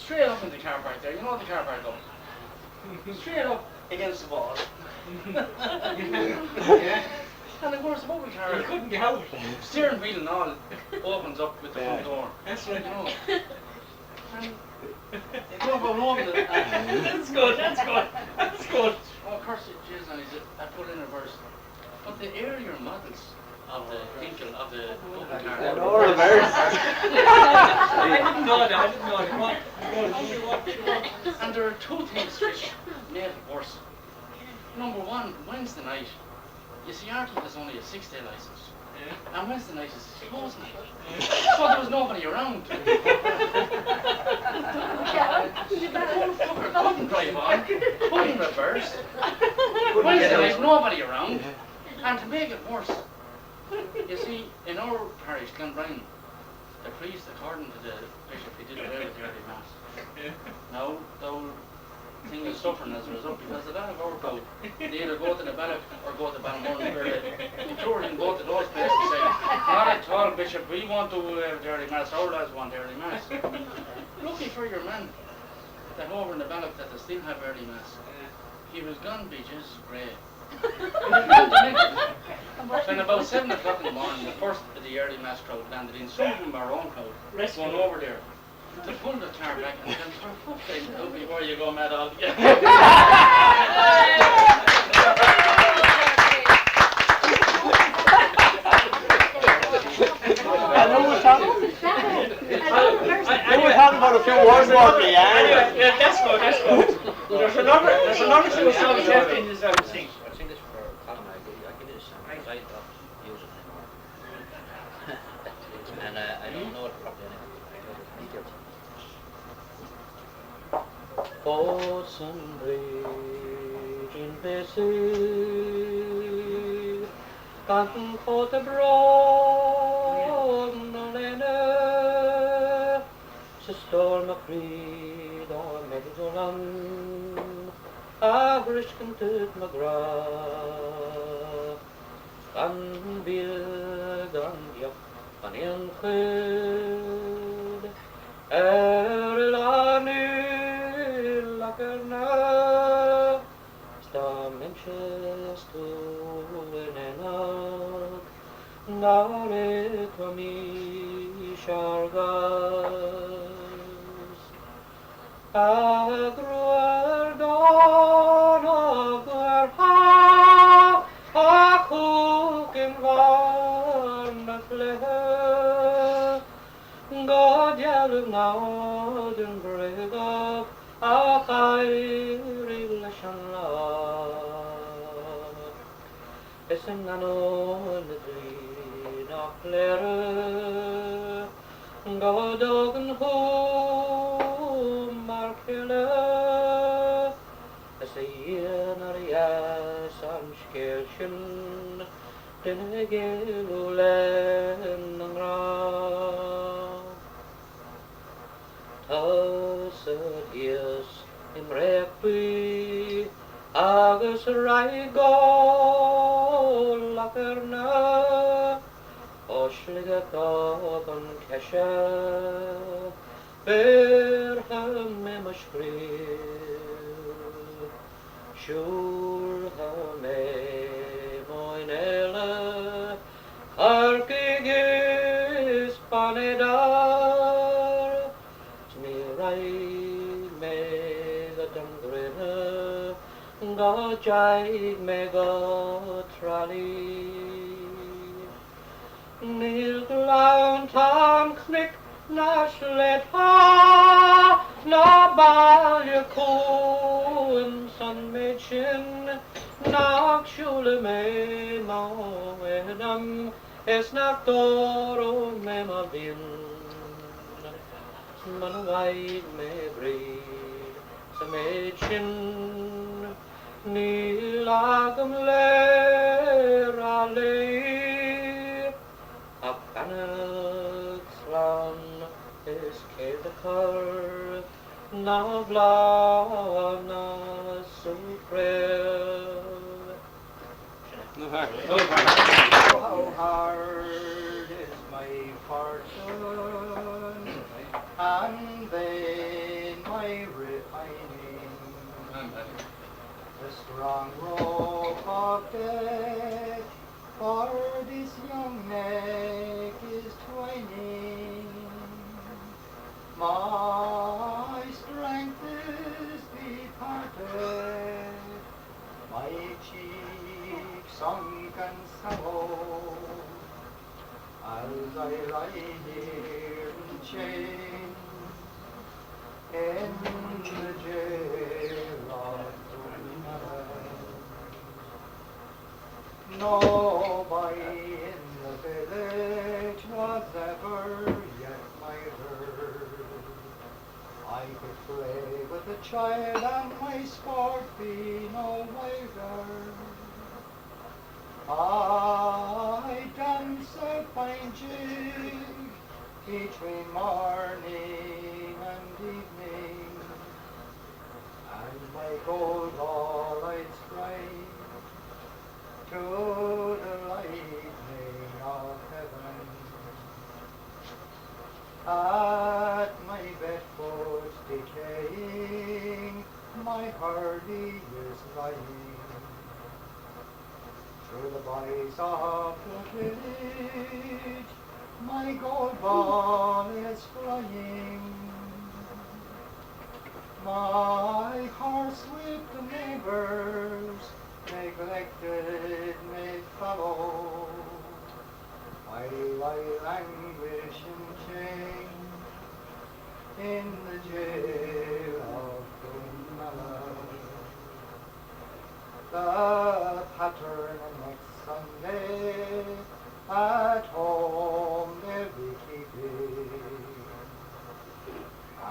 Straight up in the car park there. You know what the car park goes? Straight up against the wall. Yeah. And of course the bubble car, You couldn't get out. steering wheel and all, opens up with the front door. That's You right. know. And they drove home. That's good, that's good, that's good. Oh, of course, Jesus, and he said, I put in a verse. But the earlier models of the Hinkle, of the bubble car. No reverse. I didn't know that, I didn't know that. What? And there are two things which made it worse. Number one, Wednesday night, you see, Artie has only a 6-day license. Yeah. And Wednesday night is his close night. So there was nobody around. The fucker couldn't drive on, couldn't reverse. Wednesday night, nobody around. And to make it worse, you see, in our parish, Clonmore, the priest, according to the bishop, he did away with the early mass. Now, the whole thing is suffering as a result, because a lot of our folk, they either go to the Ballach or go to Ballymun, or the Curracloe go to those places and say, not at all, Bishop, we want to have the early mass, our lads want early mass. Lucky for your man, that over in the Ballach that they still have early mass. He was gone, beaches, Brae. When about 7 o'clock in the morning, the first of the early mass crowd landed in, some of them our own crowd, going over there to pull the car back and tell for fuck's sake, help me before you go mad altogether. I know we're talking. We're talking about a few words more, yeah. Anyway, yeah, that's good, that's good. There's another few songs left in this thing. I've seen this for Colm. I give this song because I don't use it anymore. And I don't know it properly anyway. Boats and bridge in Binsín, Canton for the broad, no Dóil McCreed or Medjolan, a Grishkin Tut McGrath, Gan Bill, Gan Diop, Gan Inchud, Lani Lakerna, Sta Menches to Enena, Nare Tomi Shargas, Agruar Donnell, Ha, Cook in Van Flehe, God Yellow Norden Brae, a Chairi Lashanla, Essenano Nadrina Clár, God Ogan Ho Markele, Essayanaria Samskirchen, Drinagh Ra. Yes, in Repi, Agus Raigo, Lakerna, Oshligaton Kesha, Berham Memoshkri, Shulhame Moinela, Arkigis Panedar, Smirai Megadam Grena, Gajai Megatrali, Nil Glown Tom Knick, Nashlet Ha, Nabalya Coon, Sun Machin, Nak Shulame Moenam, Esnak Doro Memavin, Manwai me Brid, Samachin, Nilagam Lerale, Afghanistan is Kedakar, Navlana Supre. How hard is my fortune, and vain my repining. The strong rope of death for this young neck is twining. My strength is departed, my cheek sunk and sallow, as I lie here in chains in the jail of Donnelly. Nobody in the village was ever yet my herd. I could play with a child and my sport be no wider. I dance a fine jig between morning and evening, and my gold ball I'd strike to the lightning of heaven. At my bedfoot decaying, my hardy is lying. Through the boys of the village, my gold ball is flying. My horse with the neighbors, neglected may follow, while I languish in chains in the jail of Donnelly. The pattern next Sunday at home they'll be keeping,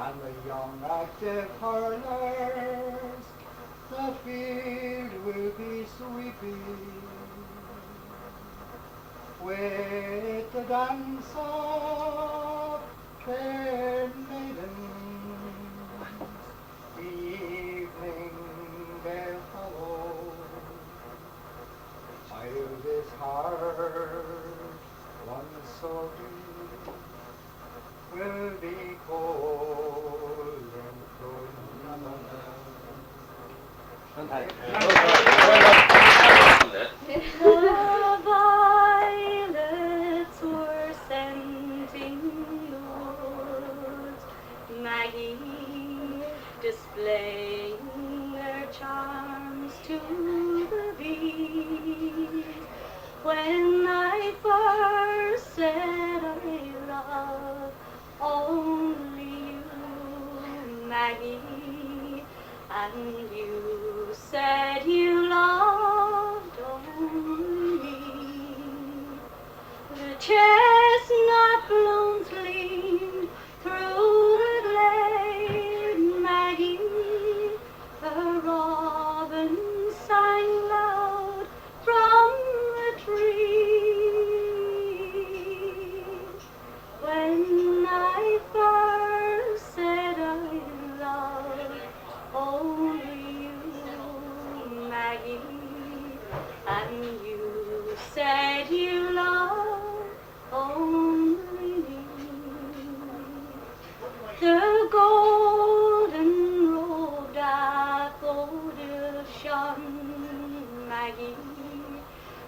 and the young active hurlers the field will be sweeping, with the dance of fair maidens The violets were scenting the woods, Maggie displaying their charms to the bees. When I first said I love only you, Maggie, and you said you loved only me. The chestnut blooms gleamed through the glade, Maggie, the robin sang loud from the tree. When I first said I loved only you, Maggie, and you said you loved only me. The golden robed daffodil shone, Maggie,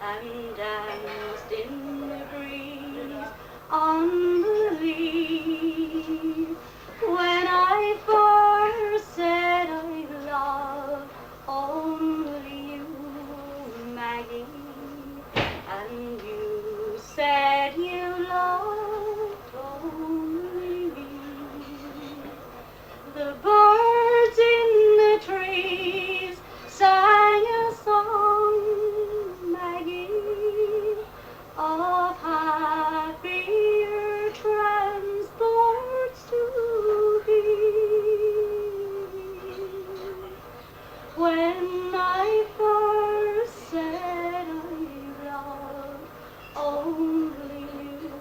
and danced in the breeze on the leaf. When I first said I loved only you, Maggie, and you said you loved only me. The birds in the trees sang a song, Maggie, of happier transports to be. When I first said I loved only you,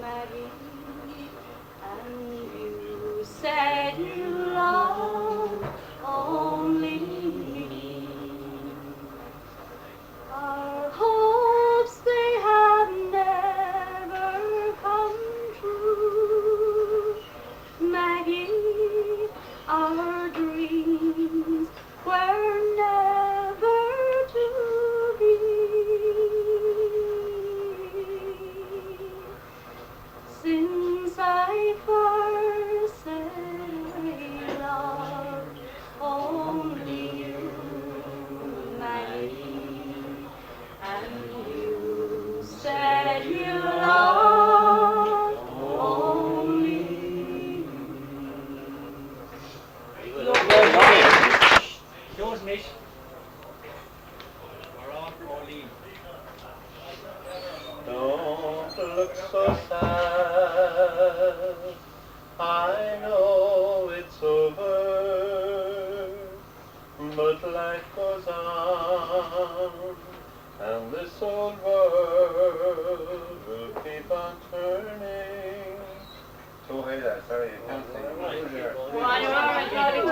Maggie, and you said you loved only me. Our hopes, they have never come true, Maggie, our dreams were never to be. Since I first said I loved only you, Maggie, and you said you loved only me. Yours, Mish. We're on for Orlean. Don't look so sad, I know it's over, but life goes on, and this old world will keep on turning. So hey there, sorry, I can't sing. Go on, No, you're all right, Paddy. no,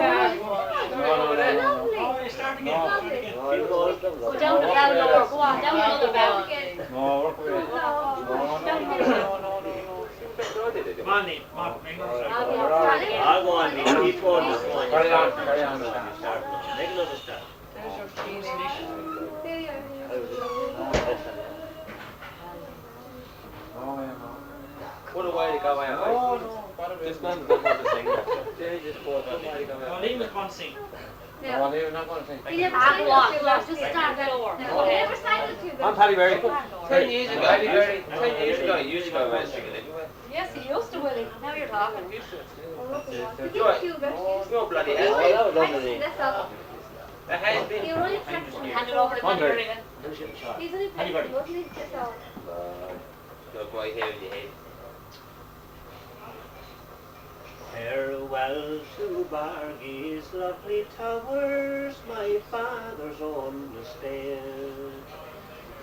Oh, you start again. no. Start again. Go down the bell lower, go on, down the bell. No, work away. No. Come on, Neil. Come on, make no sense. I'll go on, Neil. Keep going. Carry on. Make another start. What a way to go out. This man doesn't want to sing. They just bought that. Well, Liam is one sing. No, you're not going to sing. Just start that over. I'm Paddy Berry. 10 years ago, 10 years ago, you used to go around singing anyway. Yes, he used to, Willie. Now you're talking. You're bloody hell. The has been. Hand it over to Paddy. Your grey hair in your head. Farewell to Bargie's lovely towers, my father's own estate,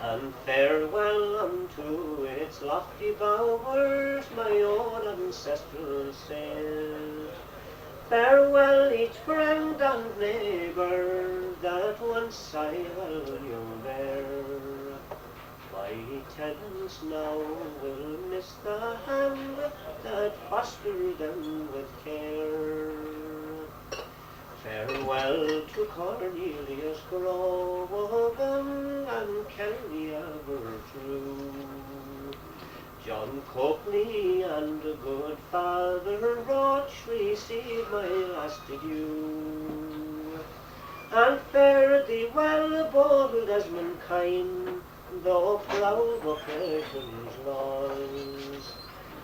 and farewell unto its lofty bowers, my own ancestral said. Farewell each friend and neighbour that once I well knew there. My tenants now will miss the hand that fostered them with care. Farewell to Cornelius Grogan and Kelly Albatros, John Copley and a good Father Roch receive my last adieu. And fare thee well, bold Desmond Kine, though proud occasion's laws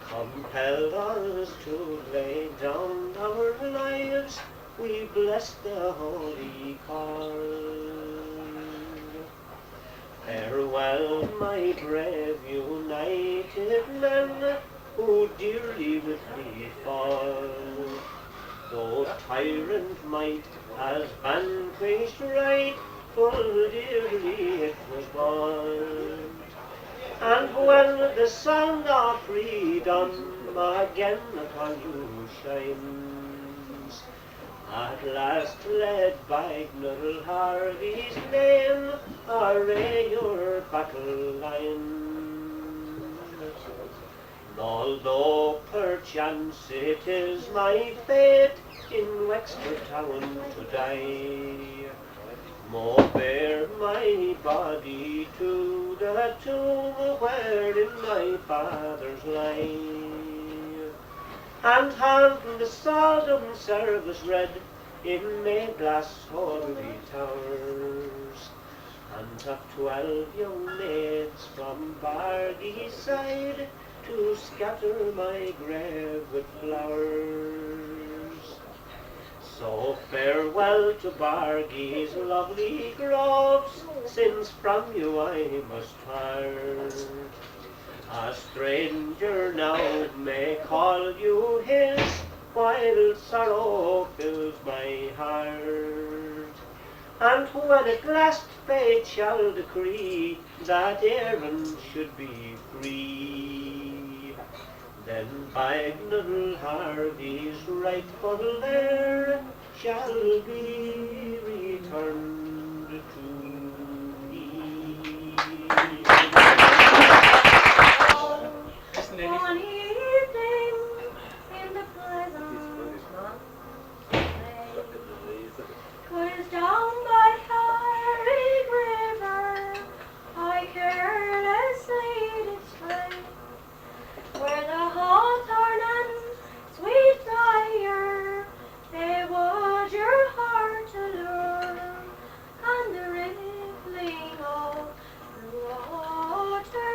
compelled us to lay down our lives, we bless the holy cause. Farewell, my brave united men, who dearly with me fought. Though tyrant might has vanquished right, full dearly it was bought. And when the sun of freedom again upon you shines, at last led by Null Harvey's name, array your battle line. Although perchance it is my fate in Wexford town to die, more bear my body to the tomb wherein my fathers lie, and have the solemn service read in Mayglass holy towers, and have 12 young maids from Bargie's side to scatter my grave with flowers. So farewell to Bargie's lovely groves, since from you I must part. A stranger now may call you his, while sorrow fills my heart. And when at last fate shall decree that Aaron should be free, then by Null Harvey's rightful heir shall be returned to me. One evening in the pleasant month, 'twas down by Carrick River I carelessly did stray, where the hawthorn and sweet briar they would your heart allure, and the rippling of the water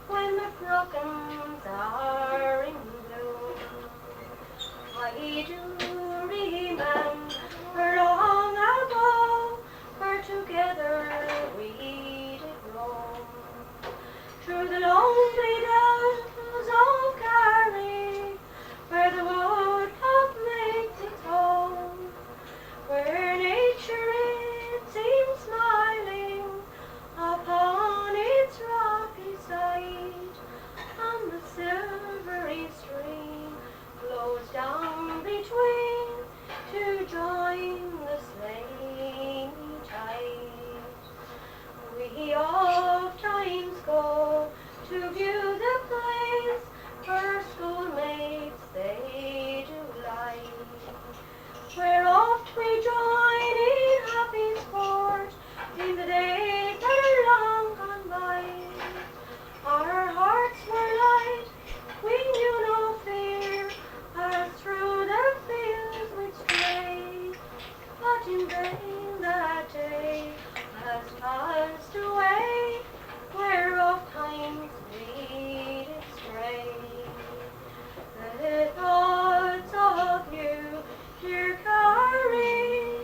when the brookens are in bloom. I do remember long ago, where together we did roam through the lonely dells of Carrick, where the woodcock makes its home, where nature it seems smiling upon its rocky side, and the silvery stream flows down between to join the slaney tide. We oft times go to view the place where schoolmates they do lie, where oft we join in happy sport in the days that are long gone by. Our hearts were light, we knew no fear, as through the fields we'd stray, but in vain that day has passed away, where oft times we did stray. The thoughts of you, dear Carrie,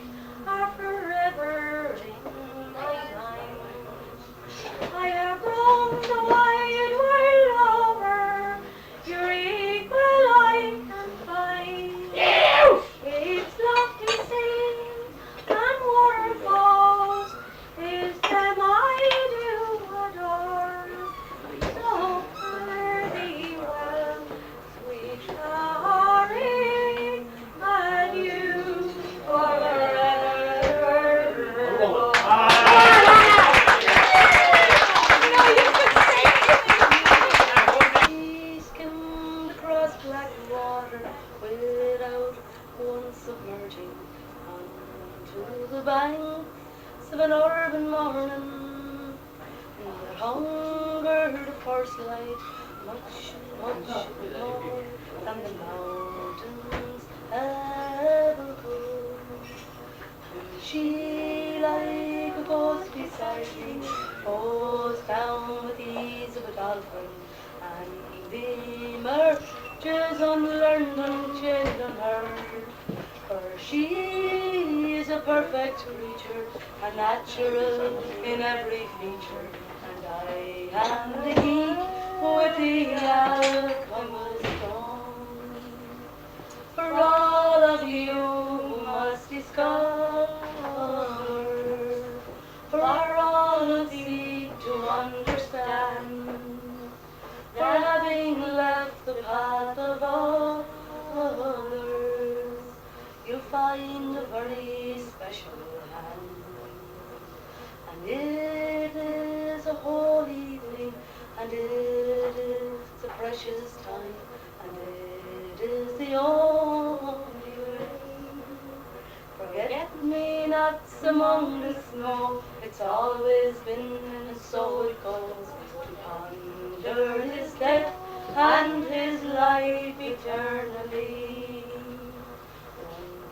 are forever in my mind. I have roamed the wide world over, your equal I can find. Its lofty scenes and waterfalls is them I do adore. So fare thee well, sweet Carrie. to the banks of an urban morning, and hungered for light much, much more than the mountains ever could. And she, like a ghost beside me, goes down with the ease of a dolphin, and the emerges unlearned and chained on her. For she is a perfect creature, a natural in every feature, and I am the geek with the alchemist's stone. For all of you must discover, for all of you to understand, that having left the path of others, you'll find a very special hand. And it is a holy thing, and it is a precious time, and it is the only way. Forget-me-nots among the snow, it's always been, and so it goes, to ponder his death and his life eternally.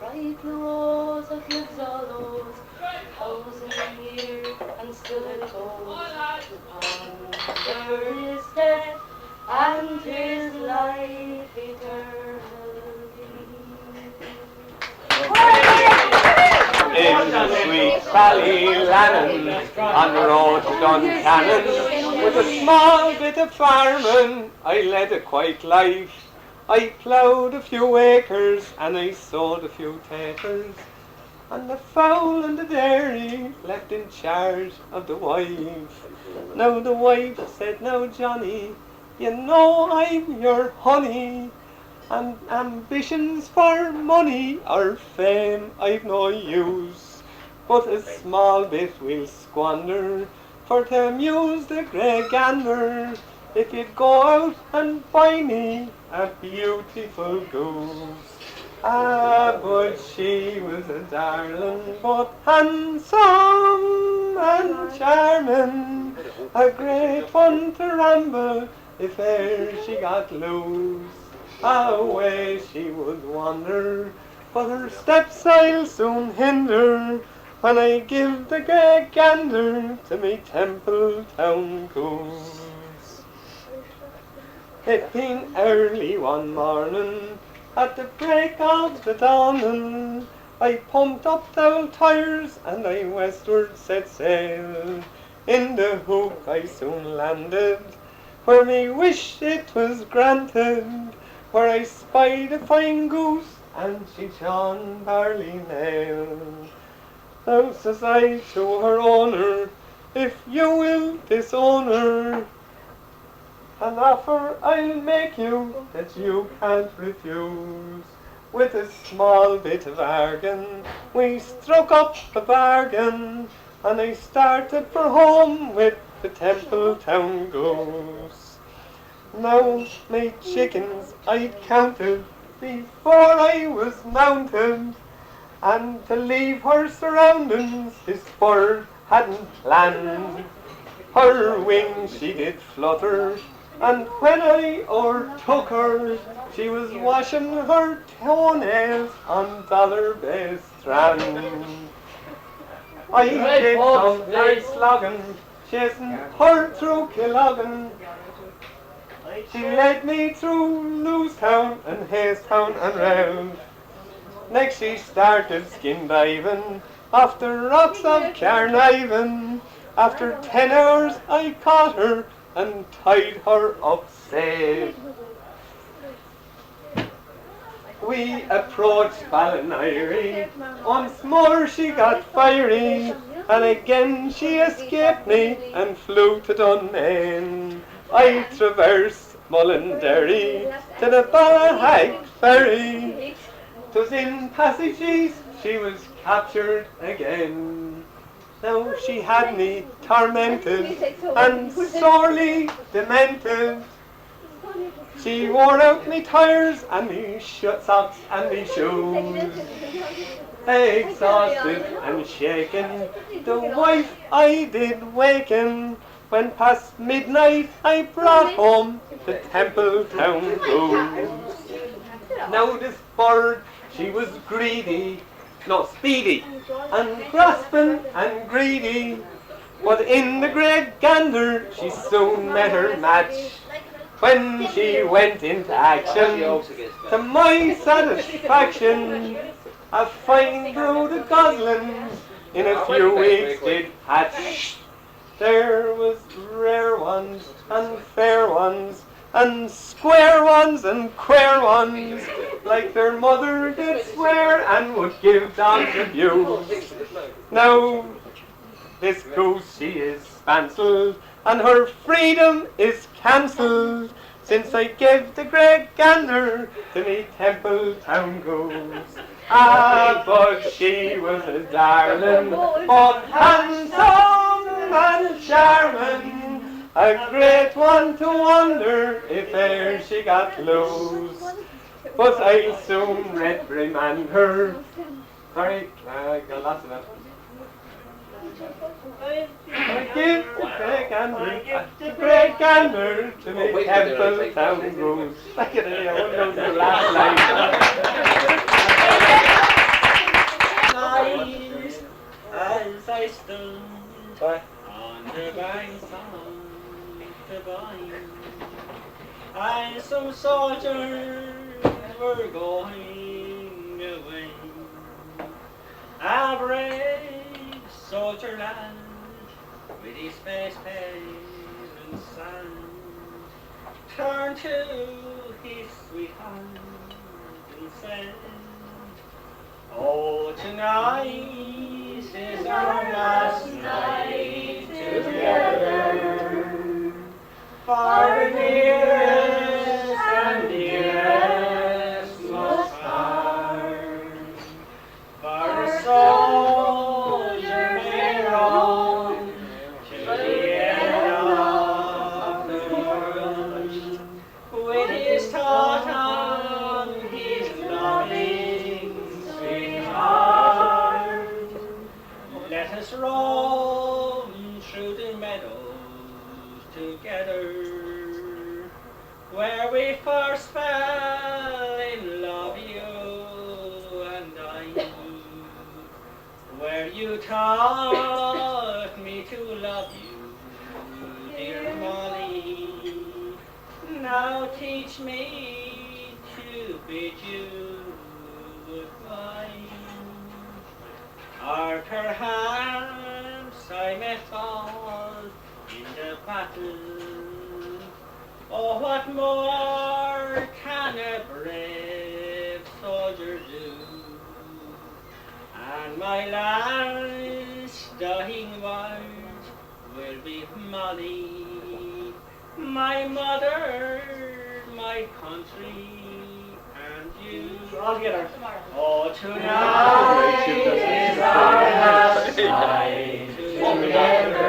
One bright rose that lives all those 1,000 years, and still it goes, to ponder his death and his life eternally. In the sweet valley Lannon, on the road to Duncannon, with a small bit of farming, I led a quiet life. I ploughed a few acres, and I sowed a few taters, and the fowl and the dairy left in charge of the wife. Now the wife said, "Now Johnny, you know I'm your honey, and ambitions for money or fame I've no use, but a small bit we'll squander for to amuse the grey gander, if you'd go out and buy me a beautiful goose." Ah, but she was a darling, both handsome and charming, a great one to ramble if e'er she got loose. Away she would wander, but her steps I'll soon hinder, when I give the grey gander to me Temple Town goose. It been early one morning, at the break of the dawning, I pumped up the old tires and I westward set sail. In the Hook I soon landed, where me wish it was granted, where I spied a fine goose, and she shone barley nail. Now says I to her owner, "If you will disown her, an offer I'll make you that you can't refuse." With a small bit of bargain, we struck up a bargain, and I started for home with the Temple Town goose. Now my chickens I'd counted before I was mounted, and to leave her surroundings this bird hadn't planned. Her wings she did flutter, and when I o'ertook her, she was washing her toenails on Dollar Bay Strand. I did some very slogging, chasing her through Killoggin. She led me through Lewstown and Haystown and round. Next she started skin diving off the rocks of Carnarvon. After 10 hours I caught her and tied her up safe. We approached Ballinairy, once more she got fiery, and again she escaped me and flew to Dooneen. I traversed Mullinderry to the Ballahag ferry. 'Twas in Passages she was captured again. Now she had me tormented and sorely demented. She wore out me tires and me socks and me shoes. exhausted and shaken, the wife I did waken. When past midnight I brought home the Temple Town goose. Now this bird, she was greedy, no, speedy, and grasping and greedy. But in the great gander she soon met her match. When she went into action, to my satisfaction, a fine brood of goslings in a few weeks did hatch. There was rare ones and fair ones and square ones and queer ones, like their mother did swear and would give dogs abuse. Now this goose she is spancelled and her freedom is cancelled, since I gave the great gander to me Temple Town goose. Ah, but she was a darling, both handsome and charming, a great one to wonder if e'er she got loose. But I soon reprimand her. Sorry, I got lots of it. I give the great gander to me Temple Town goose. Look at it, I wouldn't know the last line. Nice as I stood on the banks of the vine, and some soldiers were going away. A brave soldier lad with his face pale and sad turned to his sweetheart and said, "Oh, tonight is our last night together, for the nearest and dearest must part, for the soldier may roam to the end of the world, with his thought on his loving sweetheart. Let us roam through the meadows together, where we first fell in love, you and I, where you taught me to love you, dear Molly. Now teach me to bid you goodbye. Or perhaps I may fall in the battle. Oh, what more can a brave soldier do? And my last dying words will be Molly, my mother, my country, and you. All together. Oh, tonight is our last night together.